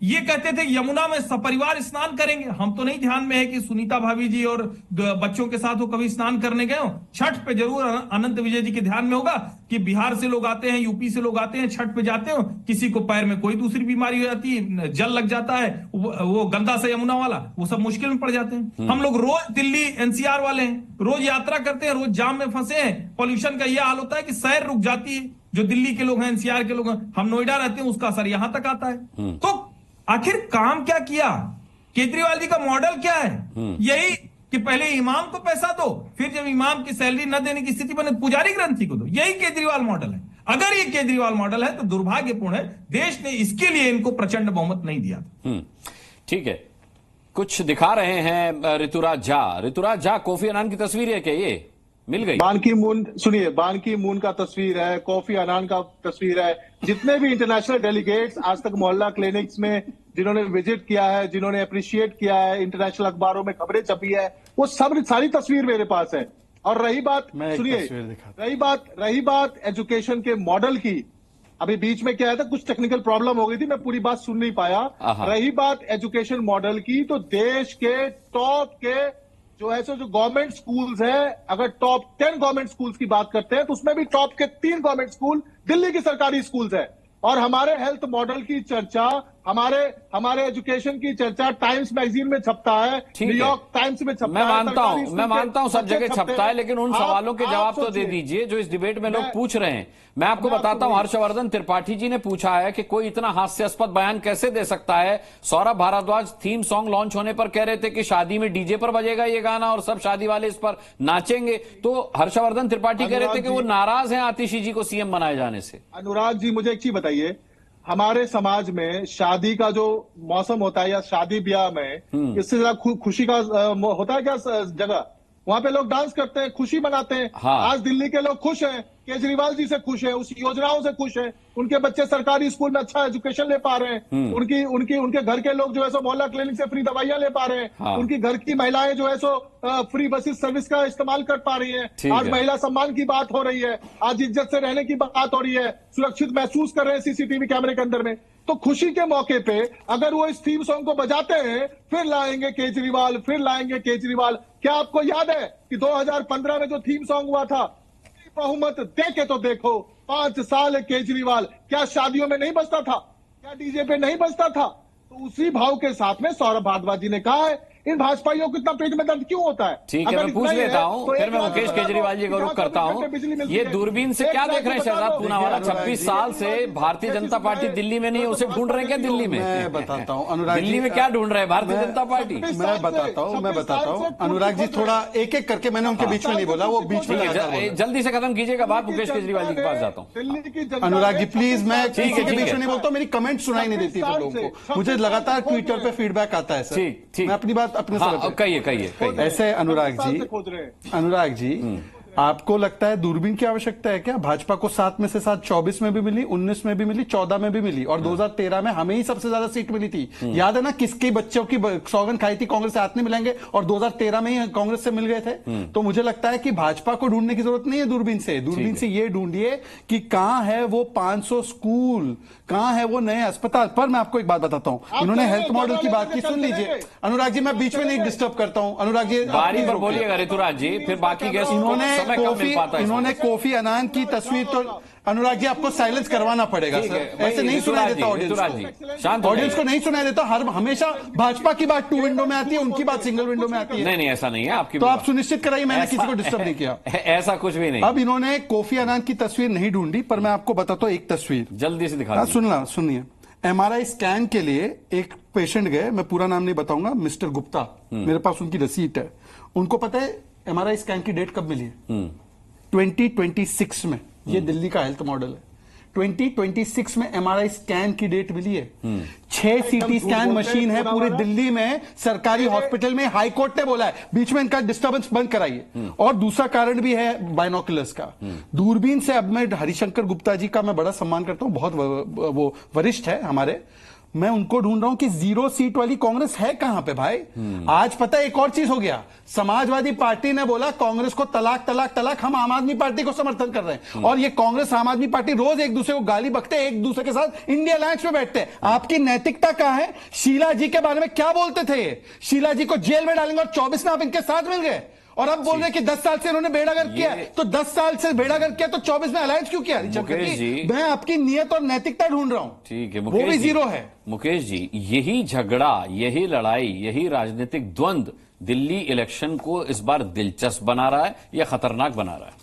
ये कहते थे यमुना में सपरिवार स्नान करेंगे। हम तो नहीं ध्यान में है कि सुनीता भाभी जी और बच्चों के साथ वो कभी स्नान करने गए हो। छठ पे जरूर अनंत विजय जी के ध्यान में होगा कि बिहार से लोग आते हैं, यूपी से लोग आते हैं, छठ पे जाते हो, किसी को पैर में कोई दूसरी बीमारी हो जाती है, जल लग जाता है, वो गंगा से यमुना वाला, वो सब मुश्किल में पड़ जाते हैं। हम लोग रोज दिल्ली एनसीआर वाले हैं, रोज यात्रा करते हैं, रोज जाम में फंसे हैं। पॉल्यूशन का यह हाल होता है कि सैर रुक जाती है। जो दिल्ली के लोग हैं, एनसीआर के लोग हैं, हम नोएडा रहते हैं, उसका असर यहां तक आता है। तो आखिर काम क्या किया केजरीवाल जी का? मॉडल क्या है? यही कि पहले इमाम को पैसा दो, फिर जब इमाम की सैलरी न देने की स्थिति बने पुजारी ग्रंथी को दो। यही केजरीवाल मॉडल है। अगर ये केजरीवाल मॉडल है तो दुर्भाग्यपूर्ण है, देश ने इसके लिए इनको प्रचंड बहुमत नहीं दिया। ठीक है, कुछ दिखा रहे हैं ऋतुराज झा। कोफी अन्नान की तस्वीर है क्या? ये मिल गई? बान की मून, सुनिए, बान की मून का तस्वीर है, कोफी अन्नान का तस्वीर है। जितने भी इंटरनेशनल डेलीगेट्स आज तक मोहल्ला क्लिनिक्स में जिन्होंने विजिट किया है, जिन्होंने अप्रिशिएट किया है, इंटरनेशनल अखबारों में खबरें छपी है, वो सब सारी तस्वीर मेरे पास है। और रही बात, सुनिए, रही बात एजुकेशन के मॉडल की, अभी बीच में क्या है था, कुछ टेक्निकल प्रॉब्लम हो गई थी, मैं पूरी बात सुन नहीं पाया। रही बात एजुकेशन मॉडल की, तो देश के टॉप के जो है, जो गवर्नमेंट स्कूल्स है, अगर टॉप 10 गवर्नमेंट स्कूल्स की बात करते हैं तो उसमें भी टॉप के 3 गवर्नमेंट स्कूल दिल्ली की सरकारी स्कूल्स है। और हमारे हेल्थ मॉडल की चर्चा, हमारे एजुकेशन की चर्चा टाइम्स मैगजीन में छपता है, न्यूयॉर्क टाइम्स में छपता है। मैं मानता हूं सब जगह छपता है, लेकिन उन सवालों के जवाब तो दे दीजिए जो इस डिबेट में लोग पूछ रहे हैं। मैं आपको बताता हूं, हर्षवर्धन त्रिपाठी जी ने पूछा है कि कोई इतना हास्यास्पद बयान कैसे दे सकता है। Saurabh Bhardwaj theme song launch होने पर कह रहे थे कि शादी में डीजे पर बजेगा ये गाना और सब शादी वाले इस पर नाचेंगे। तो हर्षवर्धन त्रिपाठी कह रहे थे कि वो नाराज हैं आतिशी जी को सीएम बनाए जाने से। अनुराग जी, मुझे एक चीज बताइए, हमारे समाज में शादी का जो मौसम होता है या शादी ब्याह में इससे ज्यादा खुशी का होता है क्या जगह? वहां पे लोग डांस करते हैं, खुशी मनाते हैं। हाँ। आज दिल्ली के लोग खुश हैं, केजरीवाल जी से खुश है, उस योजनाओं से खुश है, उनके बच्चे सरकारी स्कूल में अच्छा एजुकेशन ले पा रहे हैं, उनके घर के लोग जो है सो मोहल्ला क्लिनिक से फ्री दवाइयां ले पा रहे हैं, हाँ। उनकी घर की महिलाएं जो है सो फ्री बसेस सर्विस का इस्तेमाल कर पा रही है। आज महिला सम्मान की बात हो रही है, आज इज्जत से रहने की बात हो रही है, सुरक्षित महसूस कर रहे हैं सीसीटीवी कैमरे के अंदर में। तो खुशी के मौके पे अगर वो इस थीम सॉन्ग को बजाते हैं, फिर लाएंगे केजरीवाल, फिर लाएंगे केजरीवाल। क्या आपको याद है कि 2015 में जो थीम सॉन्ग हुआ था, बहुमत देके तो देखो, 5 साल केजरीवाल, क्या शादियों में नहीं बजता था, क्या डीजे पे नहीं बजता था? तो उसी भाव के साथ में सौरभ भारद्वाज जी ने कहा है, इन भाजपाइयों को इतना पेट में दर्द क्यों होता है? ठीक है, मैं पूछ लेता हूं, फिर मैं मुकेश केजरीवाल जी को रुख करता हूं। ये दूरबीन से क्या देख रहे हैं शहजाद पूनावाला? 26 साल से भारतीय जनता पार्टी दिल्ली में नहीं है, उसे ढूंढ रहे हैं क्या दिल्ली में? मैं बताता हूं अनुराग, दिल्ली में क्या ढूंढ रहे हैं भारतीय जनता पार्टी? मैं बताता हूं अनुराग जी, थोड़ा एक एक करके, मैंने उनके बीच में नहीं बोला, वो बीच में। जल्दी से खत्म कीजिएगा बात, मुकेश केजरीवाल जी के पास जाता हूं। अनुराग जी प्लीज, मैं किसी के बीच में नहीं बोलता हूं, मेरी कमेंट सुनाई नहीं देती है लोगों को, मुझे लगातार ट्विटर पे फीडबैक आता है सर। ठीक, मैं अपनी बात अपने कहिए। ऐसे अनुराग जी आपको लगता है दूरबीन की आवश्यकता है क्या? भाजपा को 7 में से 7 24 में भी मिली, 19 में भी मिली, 14 में भी मिली, और 2013 में हमें ही सबसे ज्यादा सीट मिली थी। याद है ना किसके बच्चों की सौगंध खाई थी, कांग्रेस से हाथ नहीं मिलेंगे, और 2013 में ही कांग्रेस से मिल गए थे। तो मुझे लगता है कि भाजपा को ढूंढने की जरूरत नहीं है दूरबीन से ये ढूंढिए कि कहां है वो 500 स्कूल, कहां है वो नए अस्पताल। पर मैं आपको एक बात बताता हूं, इन्होंने हेल्थ मॉडल की बात की, सुन लीजिए अनुराग जी, मैं बीच में नहीं डिस्टर्ब करता हूं। अनुराग जी बारी पर बोलिएगा ऋतुराज जी, फिर बाकी गेस्ट इन्होंने कोफी अनान की तस्वीर, तो अनुराग जी आपको साइलेंस करवाना पड़ेगा सर, ऐसे नहीं सुनाई देता ऑडियंस को नहीं सुनाई देता। हमेशा भाजपा की बात 2 विंडो में आती है, उनकी बात सिंगल विंडो में आती है। नहीं ऐसा नहीं है आपकी, तो आप सुनिश्चित कराइए, मैंने किसी को डिस्टर्ब नहीं किया, ऐसा कुछ भी नहीं। अब इन्होंने कोफी अनान की तस्वीर नहीं ढूंढी, पर मैं आपको बताता हूं एक तस्वीर, जल्दी से दिखा। सुनिए, MRI स्कैन के लिए एक पेशेंट गए, मैं पूरा नाम नहीं बताऊंगा, मिस्टर गुप्ता, मेरे पास उनकी रसीद है। उनको पता है MRI स्कैन की डेट कब मिली है? 2026 में। ये दिल्ली का हेल्थ मॉडल है। 2026 में MRI स्कैन की डेट मिली है। 6 CT स्कैन मशीन है पूरे दिल्ली में, सरकारी हॉस्पिटल में। हाई कोर्ट ने बोला है बीच में इनका डिस्टर्बेंस बंद कराइए। और दूसरा कारण भी है बाइनोकुलर्स का, दूरबीन से। अब मैं हरिशंकर गुप्ता जी का मैं बड़ा सम्मान करता हूं, बहुत वो वरिष्ठ है हमारे, मैं उनको ढूंढ रहा हूं कि 0 सीट वाली कांग्रेस है कहां पे भाई। आज पता है एक और चीज हो गया, समाजवादी पार्टी ने बोला कांग्रेस को तलाक तलाक तलाक, हम आम आदमी पार्टी को समर्थन कर रहे हैं। और ये कांग्रेस आम आदमी पार्टी रोज एक दूसरे को गाली बकते हैं, एक दूसरे के साथ इंडिया अलायंस में बैठते हैं। आपकी नैतिकता कहां है? शीला जी के बारे में क्या बोलते थे? शीला जी को जेल में डालेंगे और 24 में आप इनके साथ मिल गए, और अब बोल रहे हैं कि 10 साल से इन्होंने बेड़ागर किया, तो 10 साल से बेड़ागर किया तो 24 में अलायंस क्यों किया? मैं आपकी नियत और नैतिकता ढूंढ रहा हूं। ठीक है, वो भी 0 है। मुकेश जी, यही झगड़ा, यही लड़ाई, यही राजनीतिक द्वंद्व दिल्ली इलेक्शन को इस बार दिलचस्प बना रहा है या खतरनाक बना रहा है?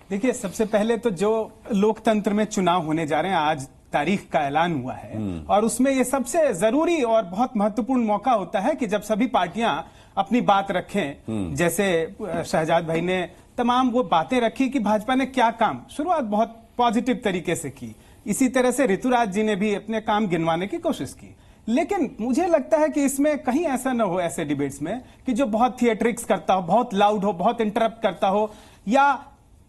देखिए, सबसे पहले तो जो लोकतंत्र में चुनाव होने जा रहे हैं, आज तारीख का ऐलान हुआ है, और उसमें ये सबसे जरूरी और बहुत महत्वपूर्ण मौका होता है कि जब सभी पार्टियां अपनी बात रखें। जैसे शहजाद भाई ने तमाम वो बातें रखी कि भाजपा ने क्या काम, शुरुआत बहुत पॉजिटिव तरीके से की। इसी तरह से ऋतुराज जी ने भी अपने काम गिनवाने की कोशिश की। लेकिन मुझे लगता है कि इसमें कहीं ऐसा न हो, ऐसे डिबेट्स में, कि जो बहुत थिएट्रिक्स करता हो, बहुत लाउड हो, बहुत इंटरप्ट करता हो। या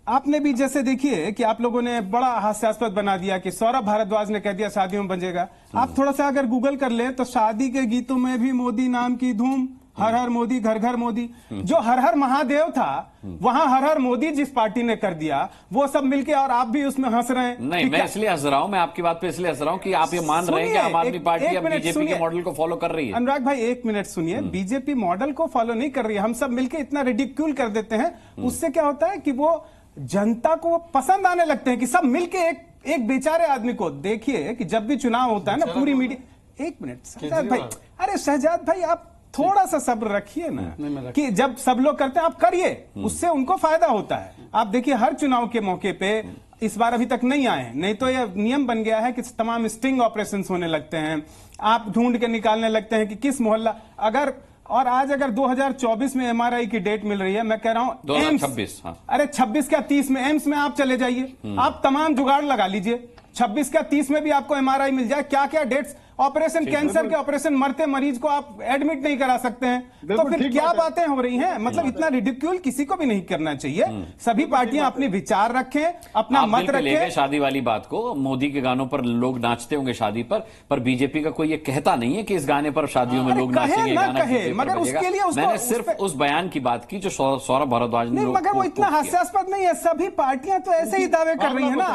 आपने भी जैसे देखिए कि आप लोगों ने बड़ा हास्यास्पद बना दिया कि सौरभ भारद्वाज ने कह दिया शादियों में बजेगा। आप थोड़ा सा अगर गूगल कर ले तो शादी के गीतों में भी मोदी नाम की धूम, हर हर मोदी, घर घर मोदी। जो हर हर महादेव था, वहां हर हर मोदी जिस पार्टी ने कर दिया, वो सब मिलके, और आप भी उसमें हंस रहे हैं। नहीं, मैं इसलिए हंस रहा हूं, मैं आपकी बात पे इसलिए हंस रहा हूं कि आप ये मान रहे हैं कि आम आदमी पार्टी अब बीजेपी के मॉडल को फॉलो कर रही है। अनुराग भाई, 1 मिनट सुनिए। बीजेपी मॉडल को फॉलो नहीं कर रही है, हम सब मिलकर इतना रिडिक्यूल कर देते हैं। उससे क्या होता है कि वो जनता को पसंद आने लगते हैं कि सब मिलके एक बेचारे आदमी को। देखिए कि जब भी चुनाव होता है ना, पूरी मीडिया। 1 मिनट शहजाद भाई, अरे शहजाद भाई आप थोड़ा सा सब्र रखिए ना, कि जब सब लोग करते हैं आप करिए, उससे उनको फायदा होता है। आप देखिए हर चुनाव के मौके पे, इस बार अभी तक नहीं आए हैं, नहीं तो यह नियम बन गया है कि तमाम स्टिंग ऑपरेशंस होने लगते हैं, आप ढूंढ के निकालने लगते हैं कि किस मोहल्ला। अगर और आज अगर 2024 में MRI की डेट मिल रही है, मैं कह रहा हूं 2026, हाँ। अरे 26 क्या 30 में एम्स में आप चले जाइए, आप तमाम जुगाड़ लगा लीजिए, 26 क्या 30 में भी आपको MRI मिल जाए। क्या क्या डेट्स ऑपरेशन कैंसर के ऑपरेशन मरते मरीज को आप एडमिट नहीं करा सकते हैं। तो फिर क्या बातें हो रही हैं? मतलब इतना रिडिक्यूल किसी को भी नहीं करना चाहिए। सभी पार्टियां अपने विचार रखें, अपना मत रखें। शादी वाली बात को, मोदी के गानों पर लोग नाचते होंगे शादी पर बीजेपी का कोई ये कहता नहीं है कि इस गाने पर शादियों में लोग नाचेंगे, गाना मगर उसके लिए मैंने सिर्फ उस बयान की बात की जो सौरभ भारद्वाज ने। मगर वो इतना हास्यास्पद नहीं है। सभी पार्टियां तो ऐसे ही दावे कर रही है ना,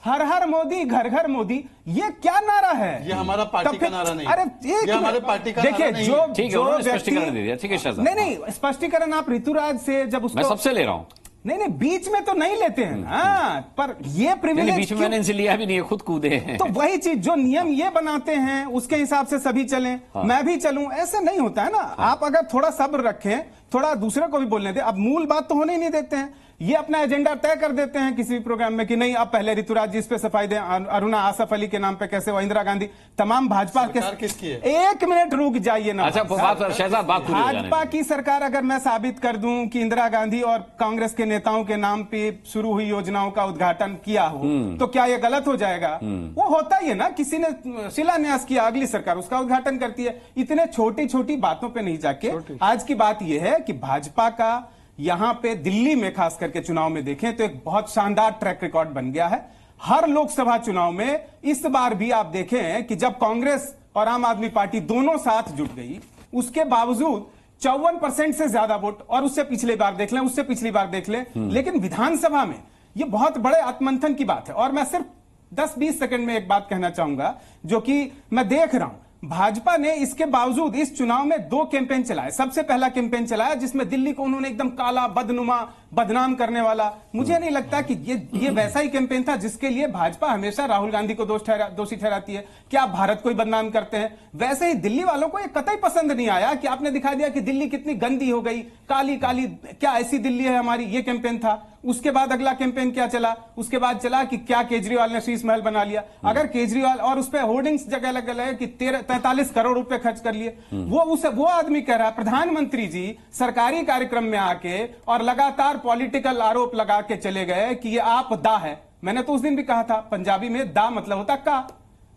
हर हर मोदी, घर घर मोदी। ये क्या नारा है? ये हमारा पार्टी का नारा नहीं। अरे ये हमारे पार्टी का देखिए, जो स्पष्टीकरण दे दिया। ठीक है शहजाद, नहीं स्पष्टीकरण आप ऋतुराज से जब उसको मैं सबसे ले रहा हूं। नहीं बीच में तो नहीं लेते हैं ना, पर ये प्रिविलेज बीच में मैंने इनसे लिया भी नहीं है, खुद कूदे हैं। तो वही चीज जो नियम ये बनाते हैं उसके हिसाब से सभी चलें। मैं भी चलूं, ऐसे नहीं होता है ना। आप अगर थोड़ा सब्र रखें, थोड़ा दूसरे को भी बोलने दें। अब मूल बात तो होने ही नहीं देते हैं। ये अपना एजेंडा तय कर देते हैं किसी भी प्रोग्राम में कि नहीं अब पहले ऋतुराज जी इस पे सफाई दें, अरुणा आसफ अली के नाम पे कैसे हुआ, इंदिरा गांधी, तमाम भाजपा के। किसकी है? एक मिनट रुक जाइए ना। अच्छा शहजाद, बात भाजपा की सरकार अगर मैं साबित कर दूं कि इंदिरा गांधी और कांग्रेस के नेताओं के नाम पे शुरू हुई योजनाओं का उद्घाटन किया हो तो क्या ये गलत हो जाएगा? वो होता ही है ना, किसी ने शिलान्यास किया, अगली सरकार उसका उद्घाटन करती है। इतने छोटी छोटी बातों पे नहीं जाके आज की बात यह है कि भाजपा का यहां पे दिल्ली में खास करके चुनाव में देखें तो एक बहुत शानदार ट्रैक रिकॉर्ड बन गया है। हर लोकसभा चुनाव में इस बार भी आप देखें कि जब कांग्रेस और आम आदमी पार्टी दोनों साथ जुट गई, उसके बावजूद 54% से ज्यादा वोट, और उससे पिछली बार देख लें, उससे पिछली बार देख लें। लेकिन विधानसभा में यह बहुत बड़े आत्मंथन की बात है। और मैं सिर्फ 10-20 सेकंड में एक बात कहना चाहूंगा जो कि मैं देख रहा हूं। भाजपा ने इसके बावजूद इस चुनाव में 2 कैंपेन चलाए। सबसे पहला कैंपेन चलाया जिसमें दिल्ली को उन्होंने एकदम काला, बदनुमा, बदनाम करने वाला। मुझे नहीं लगता कि ये वैसा ही कैंपेन था जिसके लिए भाजपा हमेशा राहुल गांधी को दोषी ठहराती है कि आप भारत को ही बदनाम करते हैं। वैसे ही दिल्ली वालों को ये कतई पसंद नहीं आया कि आपने दिखा दिया कि दिल्ली कितनी गंदी हो गई, काली काली, क्या ऐसी दिल्ली है हमारी। ये कैंपेन था। उसके बाद अगला कैंपेन क्या चला? उसके बाद चला कि क्या केजरीवाल ने शीश महल बना लिया। अगर केजरीवाल, और उस पर होर्डिंग्स जगह लगे कि 43 करोड़ रुपए खर्च कर लिए। वो आदमी कह रहा है प्रधानमंत्री जी सरकारी कार्यक्रम में आके और लगातार पॉलिटिकल आरोप लगा के चले गए कि ये आपदा है। मैंने तो उस दिन भी कहा था, पंजाबी में दा मतलब होता का,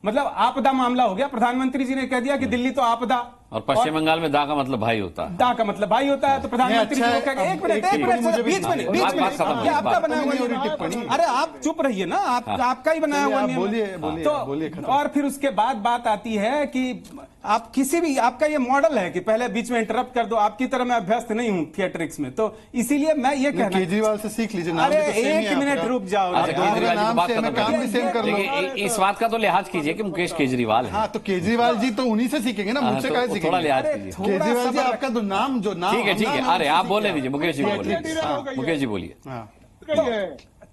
मतलब आपदा मामला हो गया। प्रधानमंत्री जी ने कह दिया कि दिल्ली तो आपदा, और पश्चिम बंगाल में दा का मतलब भाई होता है। दा का मतलब भाई होता है। तो प्रधानमंत्री जी को कहेंगे एक मिनट बीच में ये आपका बनाया हुआ टिप्पणी। अरे आप चुप रहिए ना, आपका ही बनाया हुआ नियम। बोलिए। और फिर उसके बाद बात आती है कि आप किसी भी, आपका ये मॉडल है कि पहले बीच में इंटरप्ट कर दो। आपकी तरह मैं अभ्यस्त नहीं हूं थिएट्रिक्स में, तो इसीलिए मैं ये कहना, केजरीवाल से सीख लीजिए। अरे एक मिनट रुक जाओ, इस बात का तो लिहाज कीजिए कि मुकेश केजरीवाल है। हाँ, तो केजरीवाल जी तो उन्हीं से सीखेंगे ना, मुझसे क्या सीखेंगे? थोड़ा लिहाज कीजिए। केजरीवाल जी आपका तो नाम ठीक है। अरे आप बोले दीजिए, मुकेश जी बोलिए। मुकेश जी बोलिए।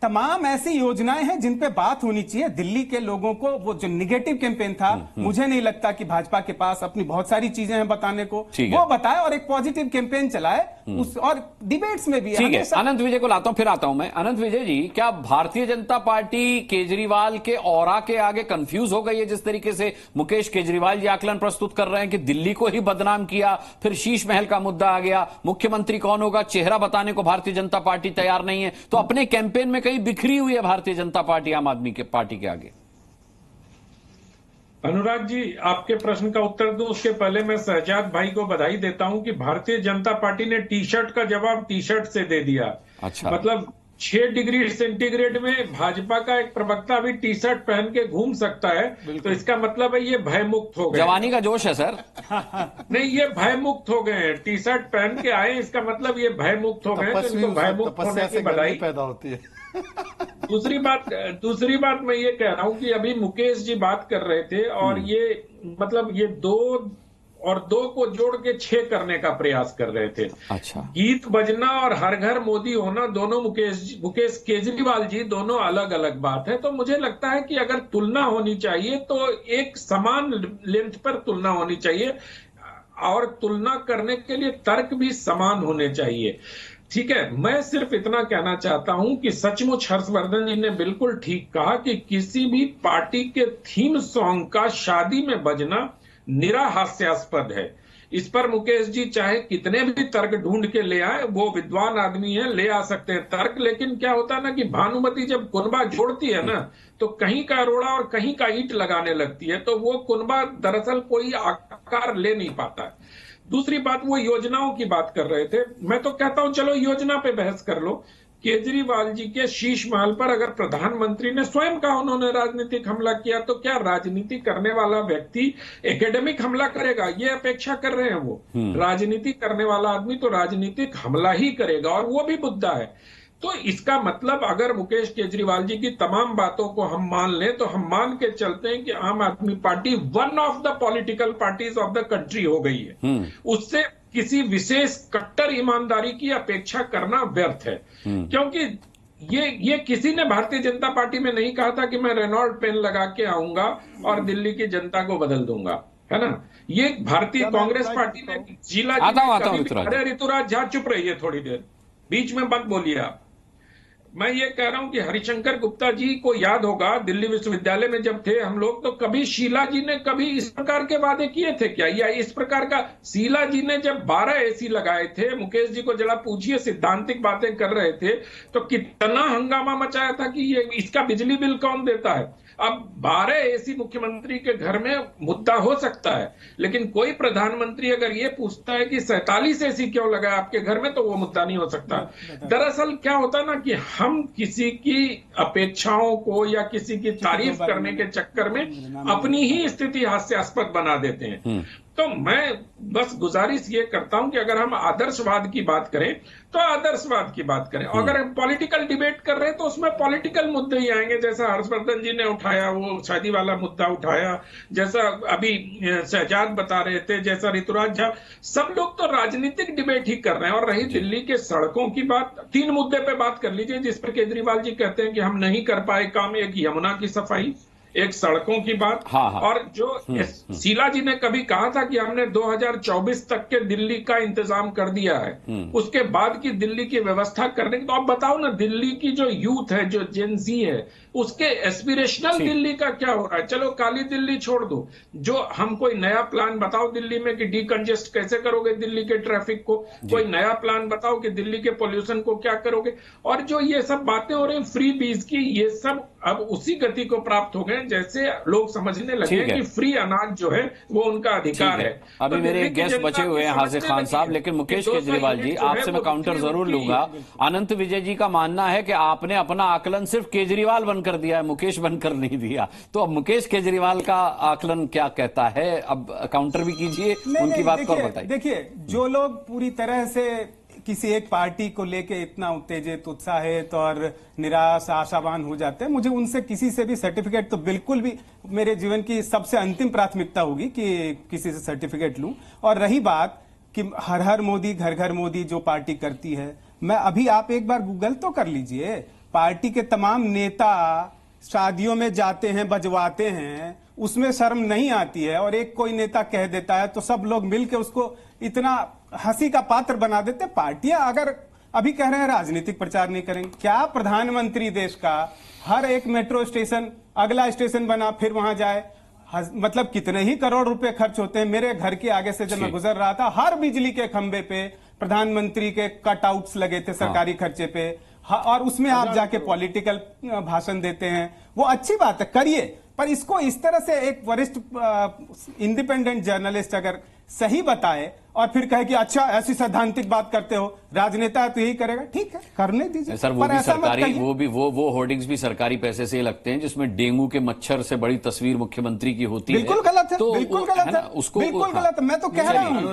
तमाम ऐसी योजनाएं हैं जिन पे बात होनी चाहिए। दिल्ली के लोगों को वो जो निगेटिव कैंपेन था, मुझे नहीं लगता कि भाजपा के पास अपनी बहुत सारी चीजें हैं बताने को, वो बताए और एक पॉजिटिव कैंपेन चलाए और डिबेट्स में भी। ठीक है, अनंत विजय को लाता हूं, फिर आता हूं मैं। अनंत विजय जी, क्या भारतीय जनता पार्टी केजरीवाल के ऑरा के आगे कंफ्यूज हो गई है? जिस तरीके से मुकेश केजरीवाल जी आकलन प्रस्तुत कर रहे हैं कि दिल्ली को ही बदनाम किया, फिर शीश महल का मुद्दा आ गया, मुख्यमंत्री कौन होगा चेहरा बताने को भारतीय जनता पार्टी तैयार नहीं है, तो अपने कैंपेन में बिखरी हुई है भारतीय जनता पार्टी आम आदमी के पार्टी के आगे। अनुराग जी, आपके प्रश्न का उत्तर दूं उसके पहले मैं शहजाद भाई को बधाई देता हूं कि भारतीय जनता पार्टी ने टी शर्ट का जवाब टी शर्ट से दे दिया। अच्छा। मतलब 6 डिग्री सेंटीग्रेड में भाजपा का एक प्रवक्ता भी टी शर्ट पहन के घूम सकता है, तो इसका मतलब है ये भयमुक्त हो गए। जवानी का जोश है सर। नहीं, ये भयमुक्त हो गए हैं, टी शर्ट पहन के आए, इसका मतलब ये भयमुक्त हो गए, तो इनको भयमुक्त होने की बधाई पैदा होती है। दूसरी बात मैं ये कह रहा हूं कि अभी मुकेश जी बात कर रहे थे और ये मतलब ये 2 और 2 को जोड़ के 6 करने का प्रयास कर रहे थे। अच्छा। गीत बजना और हर घर मोदी होना दोनों मुकेश केजरीवाल जी दोनों अलग अलग बात है। तो मुझे लगता है कि अगर तुलना होनी चाहिए तो एक समान लेंथ पर तुलना होनी चाहिए और तुलना करने के लिए तर्क भी समान होने चाहिए। ठीक है, मैं सिर्फ इतना कहना चाहता हूं कि सचमुच हर्षवर्धन जी ने बिल्कुल ठीक कहा कि किसी भी पार्टी के थीम सॉन्ग का शादी में बजना निरा हास्यास्पद है। इस पर मुकेश जी चाहे कितने भी तर्क ढूंढ के ले आए, वो विद्वान आदमी है, ले आ सकते हैं तर्क, लेकिन क्या होता है ना कि भानुमति जब कुनबा जोड़ती है ना तो कहीं का रोड़ा और कहीं का ईंट लगाने लगती है, तो वो कुनबा दरअसल कोई आकार ले नहीं पाता है। दूसरी बात, वो योजनाओं की बात कर रहे थे, मैं तो कहता हूं चलो योजना पे बहस कर लो। केजरीवाल जी के शीश महल पर अगर प्रधानमंत्री ने स्वयं कहा उन्होंने राजनीतिक हमला किया, तो क्या राजनीति करने वाला व्यक्ति एकेडमिक हमला करेगा? ये अपेक्षा कर रहे हैं वो। राजनीति करने वाला आदमी तो राजनीतिक हमला ही करेगा, और वो भी मुद्दा है। तो इसका मतलब अगर मुकेश केजरीवाल जी की तमाम बातों को हम मान लें, तो हम मान के चलते हैं कि आम आदमी party one of the political parties of the country हो गई है। उससे किसी विशेष कट्टर ईमानदारी की अपेक्षा करना व्यर्थ है, क्योंकि ये किसी ने भारतीय जनता पार्टी में नहीं कहा था कि मैं रेनॉल्ट पेन लगा के आऊंगा और दिल्ली की जनता को बदल दूंगा, है ना। ये भारतीय कांग्रेस पार्टी ने जिला अरे ऋतुराज झा चुप रहिए थोड़ी देर, बीच में मत बोलिए आप। मैं ये कह रहा हूं कि हरिशंकर गुप्ता जी को याद होगा, दिल्ली विश्वविद्यालय में जब थे हम लोग, तो कभी शीला जी ने कभी इस प्रकार के वादे किए थे क्या? या इस प्रकार का शीला जी ने जब 12 एसी लगाए थे, मुकेश जी को जरा पूछिए, सिद्धांतिक बातें कर रहे थे, तो कितना हंगामा मचाया था कि ये इसका बिजली बिल कौन देता है। अब 12 एसी मुख्यमंत्री के घर में मुद्दा हो सकता है, लेकिन कोई प्रधानमंत्री अगर ये पूछता है कि 47 एसी क्यों लगा आपके घर में, तो वो मुद्दा नहीं हो सकता। दरअसल क्या होता है ना कि हम किसी की अपेक्षाओं को या किसी की तारीफ करने के चक्कर में अपनी ही स्थिति हास्यास्पद बना देते हैं। तो मैं बस गुजारिश ये करता हूं कि अगर हम आदर्शवाद की बात करें तो आदर्शवाद की बात करें, अगर हम पॉलिटिकल डिबेट कर रहे हैं तो उसमें पॉलिटिकल मुद्दे ही आएंगे, जैसा हर्षवर्धन जी ने उठाया वो शादी वाला मुद्दा उठाया, जैसा अभी शहजाद बता रहे थे, जैसा ऋतुराज झा, सब लोग तो राजनीतिक डिबेट ही कर रहे हैं। और रही दिल्ली के सड़कों की बात, 3 मुद्दे पे बात कर लीजिए जिस पर केजरीवाल जी कहते हैं कि हम नहीं कर पाए काम। एक यमुना की सफाई, एक सड़कों की बात, और जो शीला जी ने कभी कहा था कि हमने 2024 तक के दिल्ली का इंतजाम कर दिया है, उसके बाद की दिल्ली की व्यवस्था करने की। तो आप बताओ ना, दिल्ली की जो यूथ है, जो जेनजी है, उसके एस्पिरेशनल दिल्ली का क्या हो रहा है? चलो काली दिल्ली छोड़ दो, जो हम कोई नया प्लान बताओ दिल्ली में कि डीकंजेस्ट कैसे करोगे दिल्ली के ट्रैफिक को, कोई नया प्लान बताओ कि दिल्ली के पोल्यूशन को क्या करोगे। और जो ये सब बातें हो रही फ्री बीज की, ये सब अब उसी गति को प्राप्त हो गए जैसे लोग समझने लगे कि फ्री अनाज जो है वो उनका अधिकार है। अभी तो मेरे गेस्ट बचे हुए हैं हाजिर खान साहब, लेकिन मुकेश केजरीवाल जी आपसे मैं काउंटर जरूर लूंगा। अनंत विजय जी का मानना है कि आपने अपना आकलन सिर्फ केजरीवाल बनकर दिया है, मुकेश बनकर नहीं दिया। तो अब मुकेश केजरीवाल का आकलन क्या कहता है, अब काउंटर भी कीजिए, उनकी बात को बताइए। देखिए, जो लोग पूरी तरह से किसी एक पार्टी को लेके इतना उत्तेजित, उत्साहित और निराश, आशावान हो जाते हैं, मुझे उनसे किसी से भी सर्टिफिकेट तो बिल्कुल भी, मेरे जीवन की सबसे अंतिम प्राथमिकता होगी कि किसी से सर्टिफिकेट लूं। और रही बात कि हर हर मोदी, घर घर मोदी जो पार्टी करती है, मैं अभी आप एक बार गूगल तो कर लीजिए, पार्टी के तमाम नेता शादियों में जाते हैं, बजवाते हैं, उसमें शर्म नहीं आती है। और एक कोई नेता कह देता है तो सब लोग मिलकर उसको इतना हंसी का पात्र बना देते। पार्टियां अगर अभी कह रहे हैं राजनीतिक प्रचार नहीं करेंगे, क्या प्रधानमंत्री देश का हर एक मेट्रो स्टेशन अगला स्टेशन बना फिर वहां जाए? मतलब कितने ही करोड़ रुपए खर्च होते हैं। मेरे घर के आगे से जब मैं गुजर रहा था, हर बिजली के खंबे पे प्रधानमंत्री के कटआउट्स लगे थे सरकारी खर्चे पे, और उसमें आप जाके पॉलिटिकल भाषण देते हैं। वो अच्छी बात है, करिए, पर इसको इस तरह से एक वरिष्ठ इंडिपेंडेंट जर्नलिस्ट अगर सही बताए और फिर कहे कि अच्छा ऐसी सैद्धांतिक बात करते हो, राजनेता है तो यही करेगा, ठीक है, करने दीजिए। सर वो भी सरकारी, वो होर्डिंग्स भी सरकारी पैसे से लगते हैं जिसमें डेंगू के मच्छर से बड़ी तस्वीर मुख्यमंत्री की होती है। बिल्कुल गलत है, तो बिल्कुल गलत है, उसको बिल्कुल गलत है। मैं तो कह रहा हूँ,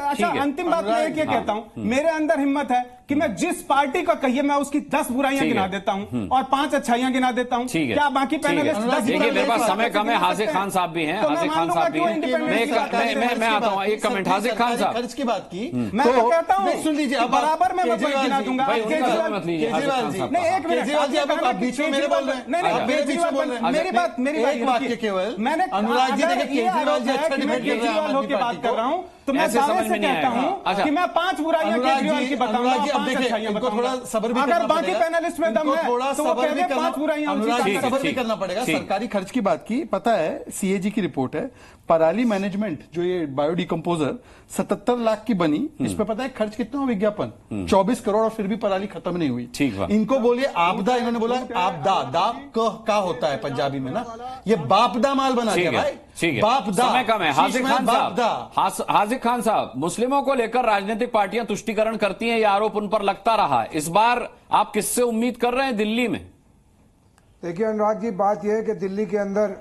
अच्छा अंतिम बात मैं ये कहता हूँ, मेरे अंदर हिम्मत है कि मैं जिस पार्टी को कहिए मैं उसकी 10 बुराइयां गिना देता हूँ और 5 अच्छाइयां गिना देता हूँ। क्या बाकी पैनलिस्ट 10 देखिए, मेरे पास समय कम है, हाजिर खान साहब भी हैं, हाजिर खान साहब भी हैं, मैं आता हूँ, एक कमेंट हाजिर खान साहब, खर्च की बात की, मैं तो कहता हूँ बात सुन लीजिए, अब बराबर में मैं गिना दूंगा। केजरीवाल जी, नहीं, एक मिनट, केजरीवाल जी, आप बीच में मेरे बोल रहे हैं। नहीं, मेरे बीच में बोल रहे हैं। मेरी बात एक वाक्य केवल, मैंने अनुराग जी देखिए, केजरीवाल जी अच्छा डिबेट कर रहे हैं, केजरीवाल होकर बात कर रहा हूँ, तो मैं दावे से कहता हूँ कि मैं 5 बुराइयां केजरीवाल की बताऊंगा, 5 अच्छाइयां बताऊंगा। अगर बाकी पैनलिस्ट में दम है तो वो कहते हैं 5 बुराइयां। अनुराग सबर भी करना पड़ेगा। सरकारी खर्च की बात की, पता है सीएजी की रिपोर्ट है, पराली मैनेजमेंट जो ये बायोडिकम्पोजर 77 लाख की बनी, इस पे पता है खर्च कितना हो विज्ञापन? 24 करोड़, और फिर भी पराली खत्म नहीं हुई। ठीक है, इनको बोलिए आपदा, इन्होंने बोला आपदा, दा का होता है पंजाबी में ना, ये बापदा माल बना दिया भाई। ठीक है, बापदा। समय कम है। हाजिक खान साहब, मुस्लिमों को लेकर राजनीतिक पार्टियां तुष्टीकरण करती हैं, ये आरोप उन पर लगता रहा है। इस बार आप किससे उम्मीद कर रहे हैं दिल्ली में? देखिए अनुराग जी, बात यह है कि दिल्ली के अंदर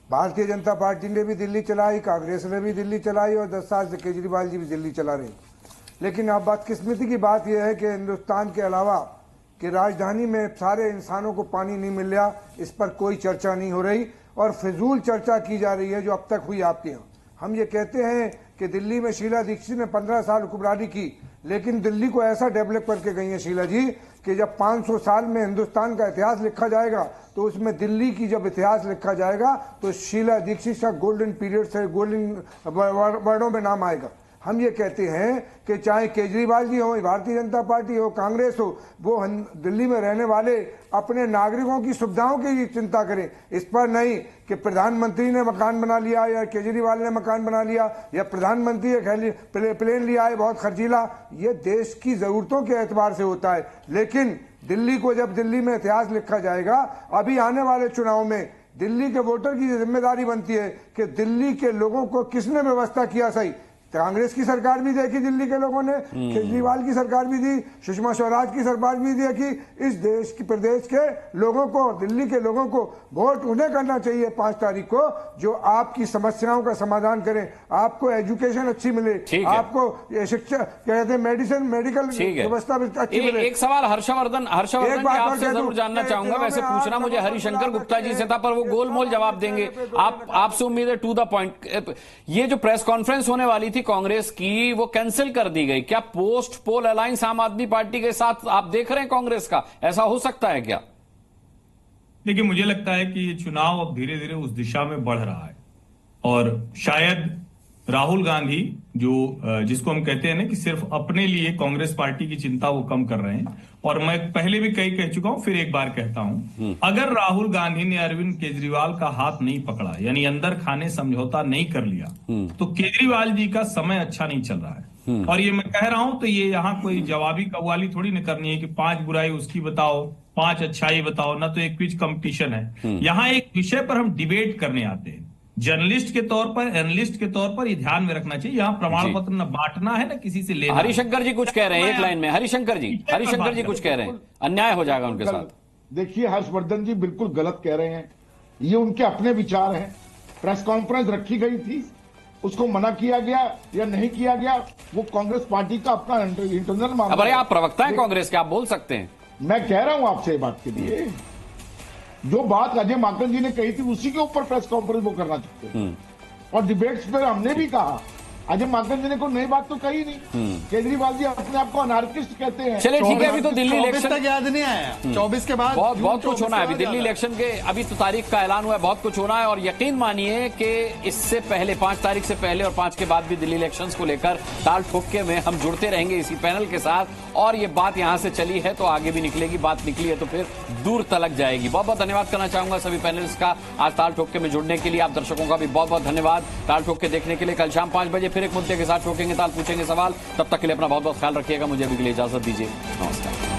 भारतीय जनता पार्टी ने भी दिल्ली चलाई, कांग्रेस ने भी दिल्ली चलाई, और 10 साल से केजरीवाल जी भी दिल्ली चला रहे। लेकिन अब बदकिस्मती की बात यह है कि हिंदुस्तान के अलावा कि राजधानी में सारे इंसानों को पानी नहीं मिल रहा, इस पर कोई चर्चा नहीं हो रही, और फिजूल चर्चा की जा रही है जो अब तक हुई आपके यहाँ। हम ये कहते हैं कि दिल्ली में शीला दीक्षित ने 15 साल हुक्मरानी की, लेकिन दिल्ली को ऐसा डेवलप करके गई है शीला जी कि जब 500 साल में हिंदुस्तान का इतिहास लिखा जाएगा तो उसमें दिल्ली की जब इतिहास लिखा जाएगा तो शीला दीक्षित का गोल्डन पीरियड से गोल्डन वर्डों में नाम आएगा। हम ये कहते हैं कि चाहे केजरीवाल जी हो, भारतीय जनता पार्टी हो, कांग्रेस हो, वो दिल्ली में रहने वाले अपने नागरिकों की सुविधाओं की चिंता करें, इस पर नहीं कि प्रधानमंत्री ने मकान बना लिया या केजरीवाल ने मकान बना लिया या प्रधानमंत्री प्लेन लिया है बहुत खर्चीला। ये देश की जरूरतों के एतबार से होता है, लेकिन दिल्ली को जब दिल्ली में इतिहास लिखा जाएगा, अभी आने वाले चुनाव में दिल्ली के वोटर की जिम्मेदारी बनती है कि दिल्ली के लोगों को किसने व्यवस्था किया सही। कांग्रेस की सरकार भी देखी दिल्ली के लोगों ने, केजरीवाल की सरकार भी दी, सुषमा स्वराज की सरकार भी देखी। इस देश की प्रदेश के लोगों को, दिल्ली के लोगों को वोट उन्हें करना चाहिए 5 तारीख को जो आपकी समस्याओं का समाधान करें, आपको एजुकेशन अच्छी मिले, आपको शिक्षा कहते हैं मेडिकल व्यवस्था अच्छी मिले। एक सवाल हर्षवर्धन आपसे जरूर जानना चाहूंगा, वैसे पूछना मुझे हरिशंकर गुप्ता जी से था, पर वो गोलमोल जवाब देंगे। आपसे उम्मीद है टू द पॉइंट। ये जो प्रेस कॉन्फ्रेंस होने वाली थी कांग्रेस की, वो कैंसिल कर दी गई। क्या पोस्ट पोल अलायंस आम आदमी पार्टी के साथ आप देख रहे हैं कांग्रेस का? ऐसा हो सकता है क्या? देखिए, मुझे लगता है कि ये चुनाव अब धीरे धीरे उस दिशा में बढ़ रहा है, और शायद राहुल गांधी जिसको हम कहते हैं ना कि सिर्फ अपने लिए कांग्रेस पार्टी की चिंता वो कम कर रहे हैं। और मैं पहले भी कई कह चुका हूं, फिर एक बार कहता हूं, अगर राहुल गांधी ने अरविंद केजरीवाल का हाथ नहीं पकड़ा, यानी अंदर खाने समझौता नहीं कर लिया, तो केजरीवाल जी का समय अच्छा नहीं चल रहा है। और ये मैं कह रहा हूं तो ये यहाँ कोई जवाबी कव्वाली थोड़ी न करनी है कि 5 बुराई उसकी बताओ, 5 अच्छाई बताओ, ना तो एक क्विज कंपटीशन है। यहाँ एक विषय पर हम डिबेट करने आते हैं। जर्नलिस्ट के तौर पर, एनालिस्ट के तौर पर ये ध्यान में रखना चाहिए, यहाँ प्रमाण पत्र न बांटना है न किसी से लेना। हरिशंकर जी कुछ कह रहे हैं एक लाइन में। हरिशंकर जी कुछ कह रहे हैं, अन्याय हो जाएगा उनके साथ। देखिए हर्षवर्धन जी बिल्कुल गलत कह रहे हैं, ये उनके अपने विचार हैं। प्रेस कॉन्फ्रेंस रखी गई थी, उसको मना किया गया या नहीं किया गया, वो कांग्रेस पार्टी का अपना इंटरनल मामला। अरे आप प्रवक्ता हैं कांग्रेस के, आप बोल सकते हैं। मैं कह रहा हूं आपसे बात के लिए, जो बात अजय माकन जी ने कही थी उसी के ऊपर प्रेस कॉन्फ्रेंस वो करना चाहते हैं। और डिबेट्स पे हमने भी कहा, अजय माकन जी ने कोई नई बात तो कही नहीं। केजरीवाल जी अपने आप को अनार्किस्ट कहते हैं। चलिए ठीक है, अभी तो दिल्ली इलेक्शन तक याद नहीं आया, 24 के बाद बहुत कुछ होना है। अभी दिल्ली इलेक्शन के अभी तो तारीख का ऐलान हुआ है, बहुत कुछ होना है। और यकीन मानिए कि इससे पहले 5 तारीख से पहले और 5 के बाद भी दिल्ली इलेक्शंस को लेकर ताल ठोके में हम जुड़ते रहेंगे इसी पैनल के साथ। और ये बात यहां से चली है तो आगे भी निकलेगी, बात निकली है तो फिर दूर तलक जाएगी। बहुत बहुत धन्यवाद करना चाहूंगा सभी पैनलिस्ट का आज ताल ठोके में जुड़ने के लिए। आप दर्शकों का भी बहुत बहुत धन्यवाद ताल ठोके देखने के लिए। कल शाम 5 बजे फिर एक मुद्दे के साथ ठोकेंगे ताल, पूछेंगे सवाल। तब तक के लिए अपना बहुत बहुत ख्याल रखिएगा। मुझे अभी के लिए इजाजत दीजिए, नमस्कार।